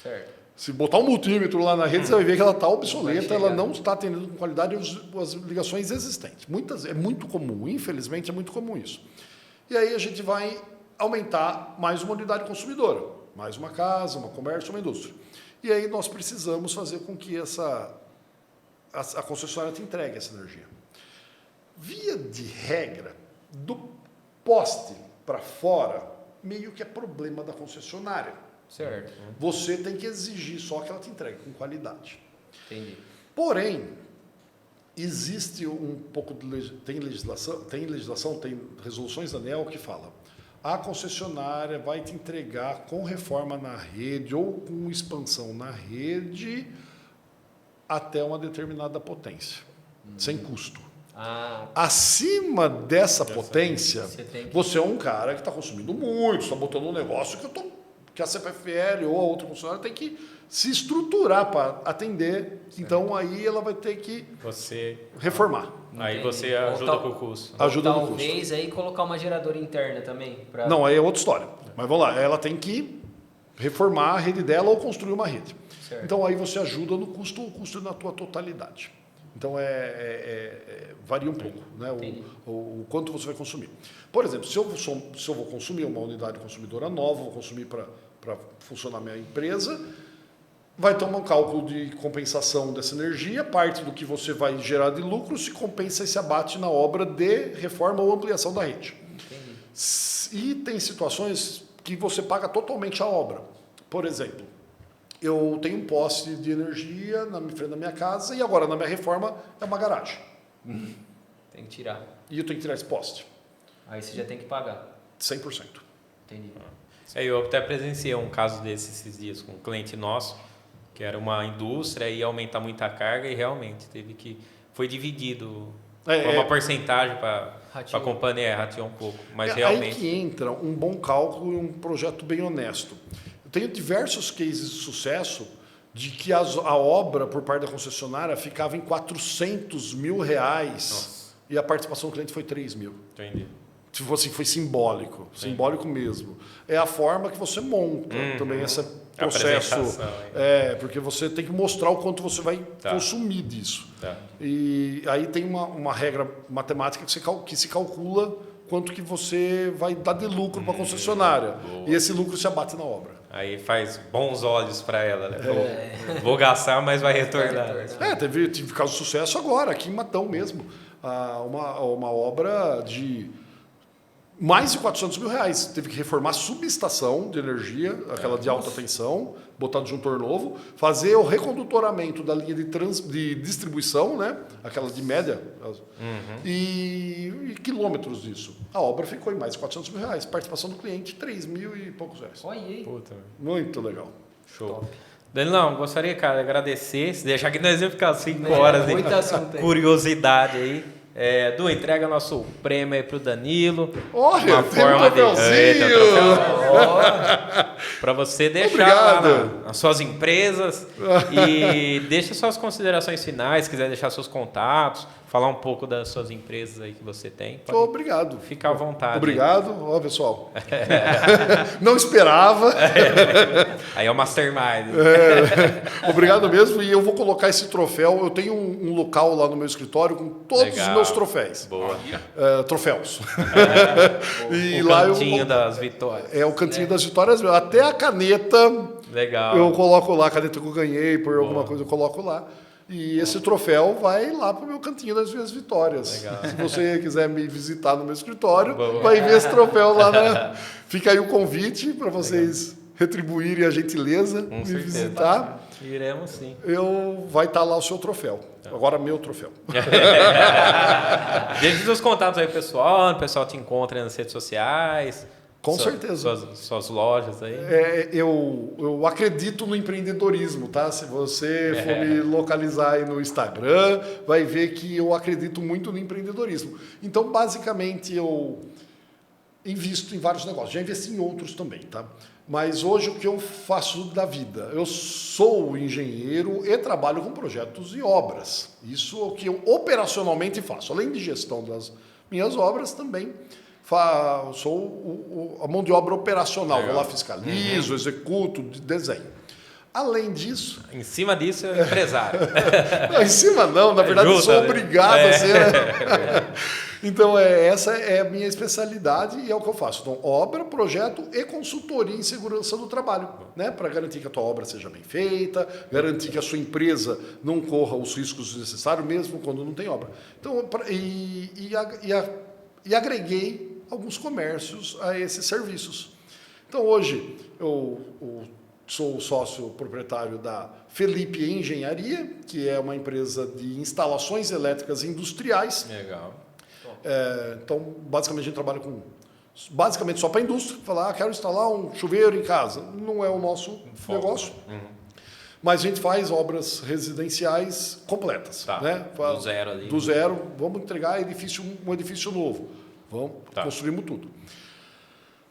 Certo. Se botar um multímetro lá na rede, você vai ver que ela está obsoleta, ela não está atendendo com qualidade as ligações existentes. É muito comum, infelizmente é muito comum isso. E aí a gente vai aumentar mais uma unidade consumidora. Mais uma casa, uma comércio, uma indústria. E aí nós precisamos fazer com que a concessionária te entregue essa energia. Via de regra, do poste para fora, meio que é problema da concessionária. Certo. Você tem que exigir só que ela te entregue com qualidade. Entendi. Porém, existe um pouco de tem legislação, tem resoluções da ANEEL que fala: a concessionária vai te entregar com reforma na rede ou com expansão na rede até uma determinada potência, sem custo. Acima dessa potência, você é um cara que está consumindo muito, está botando um negócio que a CPFL ou a outra concessionária tem que se estruturar para atender. Certo. Então, aí ela vai ter que reformar. Aí você ajuda com o custo. Ajuda no custo. Talvez aí colocar uma geradora interna também. Não, aí é outra história. Mas vamos lá, ela tem que reformar a rede dela ou construir uma rede. Certo. Então, aí você ajuda no custo, o custo na tua totalidade. Então, varia um pouco, né? O quanto você vai consumir. Por exemplo, se eu vou consumir uma unidade consumidora nova, vou consumir para funcionar minha empresa, vai ter um cálculo de compensação dessa energia, parte do que você vai gerar de lucro se compensa e se abate na obra de reforma ou ampliação da rede. E tem situações que você paga totalmente a obra. Por exemplo, eu tenho um poste de energia na frente da minha casa e agora na minha reforma é uma garagem. Tem que tirar. E eu tenho que tirar esse poste. Aí você já tem que pagar. 100%. Entendi. Eu até presenciei um caso esses dias com um cliente nosso, que era uma indústria e ia aumentar muito a carga e realmente foi dividido uma porcentagem para a companhia, rateou um pouco, mas realmente... Aí que entra um bom cálculo e um projeto bem honesto. Eu tenho diversos cases de sucesso de que a obra por parte da concessionária ficava em R$400 mil e a participação do cliente foi 3 mil. Entendi. Tipo assim, foi simbólico, simbólico mesmo. É a forma que você monta também esse processo. Porque você tem que mostrar o quanto você vai consumir disso. E aí tem uma regra matemática que se calcula quanto que você vai dar de lucro para a concessionária. Boa. E esse lucro se abate na obra. Aí faz bons olhos para ela, né? Vou gastar, mas vai retornar. Teve caso de sucesso agora, aqui em Matão mesmo. Uma obra de mais de R$400 mil. Teve que reformar a subestação de energia, aquela de alta tensão, botar disjuntor novo, fazer o recondutoramento da linha de distribuição, né? Aquela de média, e quilômetros disso. A obra ficou em mais de R$400 mil. Participação do cliente, 3 mil e poucos reais. Olha aí. Puta. Muito legal. Show. Top. Danilão, gostaria, cara, de agradecer. Se deixar aqui, nós ia ficar 5 horas de curiosidade aí. Du, entrega nosso prêmio aí pro Danilo. Olha, uma forma tem um troféuzinho! Para você deixar lá nas suas empresas e deixa suas considerações finais, se quiser deixar seus contatos, falar um pouco das suas empresas aí que você tem. Obrigado. Fica à vontade. Obrigado. Ó, pessoal. Não esperava. Aí é o Mastermind. Obrigado mesmo. E eu vou colocar esse troféu. Eu tenho um local lá no meu escritório com todos os meus troféus. Boa. Troféus. E o lá cantinho das vitórias. O cantinho das vitórias. Até a caneta. Legal. Eu coloco lá, a caneta que eu ganhei por alguma coisa, eu coloco lá. E esse troféu vai lá para o meu cantinho das minhas vitórias. Legal. Se você quiser me visitar no meu escritório, vai ver esse troféu lá. Fica aí o convite para vocês retribuírem a gentileza, me visitar. Iremos sim. Vai estar lá o seu troféu. Agora meu troféu. Deixe os contatos aí, pessoal. O pessoal te encontra nas redes sociais. Com certeza. Suas lojas aí. Eu acredito no empreendedorismo, tá? Se você for me localizar aí no Instagram, vai ver que eu acredito muito no empreendedorismo. Então, basicamente, eu invisto em vários negócios. Já investi em outros também, tá? Mas hoje o que eu faço da vida? Eu sou engenheiro e trabalho com projetos e obras. Isso é o que eu operacionalmente faço. Além de gestão das minhas obras, também sou a mão de obra operacional. Vou lá, fiscalizo, executo, desenho. Além disso... Em cima disso, é empresário. Não, em cima não, na verdade eu sou obrigado a ser... Então, essa é a minha especialidade e é o que eu faço. Então, obra, projeto e consultoria em segurança do trabalho, né? Para garantir que a tua obra seja bem feita, garantir que a sua empresa não corra os riscos necessários, mesmo quando não tem obra. Então, e agreguei alguns comércios a esses serviços. Então, hoje, eu sou sócio proprietário da Felipe Engenharia, que é uma empresa de instalações elétricas industriais. Legal. Então, basicamente, a gente trabalha basicamente só para a indústria. Falar, quero instalar um chuveiro em casa. Não é o nosso negócio. Mas a gente faz obras residenciais completas. Né? Do zero ali. Do zero. Vamos entregar um edifício novo. Construímos tudo.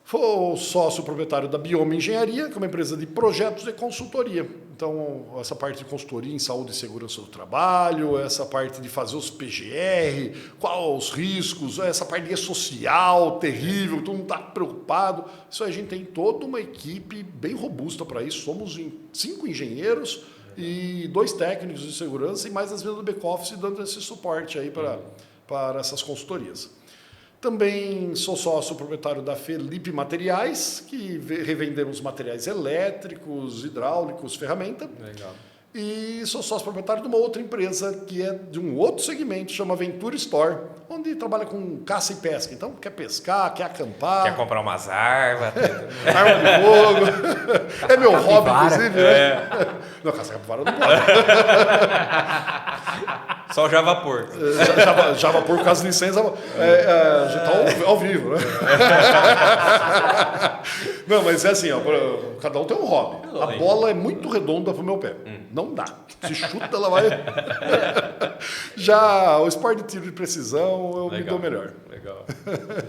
Sou sócio proprietário da Bioma Engenharia, que é uma empresa de projetos e consultoria. Então, essa parte de consultoria em saúde e segurança do trabalho, essa parte de fazer os PGR, quais os riscos, essa parte social terrível, todo mundo está preocupado. Isso aí, a gente tem toda uma equipe bem robusta para isso. Somos 5 engenheiros e 2 técnicos de segurança e mais as vendas do back-office dando esse suporte aí para essas consultorias. Também sou sócio proprietário da Felipe Materiais, que revendemos materiais elétricos, hidráulicos, ferramenta. Legal. E sou sócio proprietário de uma outra empresa que é de um outro segmento, chama Ventura Store, onde trabalha com caça e pesca. Então, quer pescar, quer acampar. Quer comprar umas armas. Arma de fogo. É meu hobby, inclusive. Né? Não, caça capivara não pode. Só o Javapor. Javapor, por causa de licença, a gente tá ao vivo, né? Não, mas é assim, ó, cada um tem um hobby. A bola é muito redonda pro meu pé. Não dá. Se chuta, ela vai... Já o esporte de tiro de precisão, eu me dou melhor. Legal.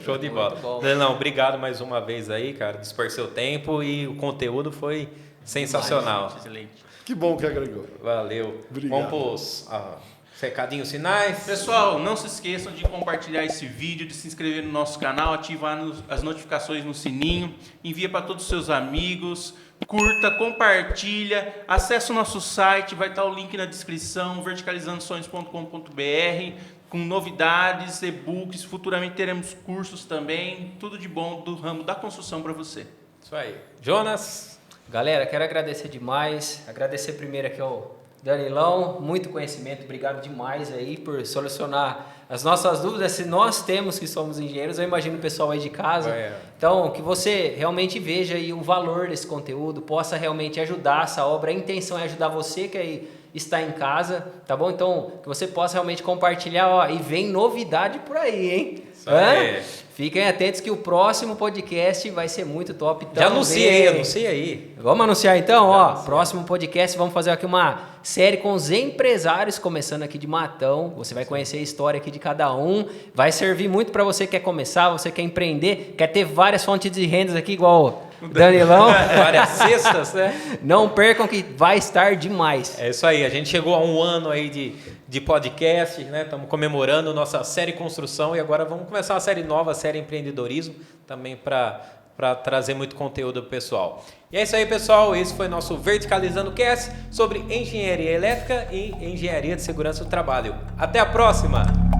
Show de bola. Danilão, obrigado mais uma vez aí, cara. Dispor seu tempo e o conteúdo foi sensacional. Excelente. Que bom que agregou. Valeu. Obrigado. Vamos pros recadinhos finais. Pessoal, não se esqueçam de compartilhar esse vídeo, de se inscrever no nosso canal, ativar as notificações no sininho, envia para todos os seus amigos, curta, compartilha, acesse o nosso site, vai estar o link na descrição, verticalizandosonhos.com.br, com novidades, e-books, futuramente teremos cursos também, tudo de bom do ramo da construção para você. Isso aí. Jonas? Galera, quero agradecer demais. Agradecer primeiro aqui ao Danilão, muito conhecimento, obrigado demais aí por solucionar as nossas dúvidas. Se nós temos que somos engenheiros, eu imagino o pessoal aí de casa. Então, que você realmente veja aí o valor desse conteúdo, possa realmente ajudar essa obra. A intenção é ajudar você que aí está em casa, tá bom? Então, que você possa realmente compartilhar, ó, e vem novidade por aí, hein? Isso aí. Fiquem atentos que o próximo podcast vai ser muito top. Então, Já anuncia aí. Vamos anunciar então, próximo podcast, vamos fazer aqui uma série com os empresários, começando aqui de Matão. Você vai conhecer a história aqui de cada um, vai servir muito para você que quer começar, você quer empreender, quer ter várias fontes de rendas aqui, igual o Danilão. Várias cestas, né? Não percam que vai estar demais. É isso aí, a gente chegou a 1 ano aí de podcast, né? Estamos comemorando nossa série Construção e agora vamos começar uma série nova, a série Empreendedorismo, também para trazer muito conteúdo pro pessoal. E é isso aí, pessoal. Esse foi nosso Verticalizando Cast sobre engenharia elétrica e engenharia de segurança do trabalho. Até a próxima!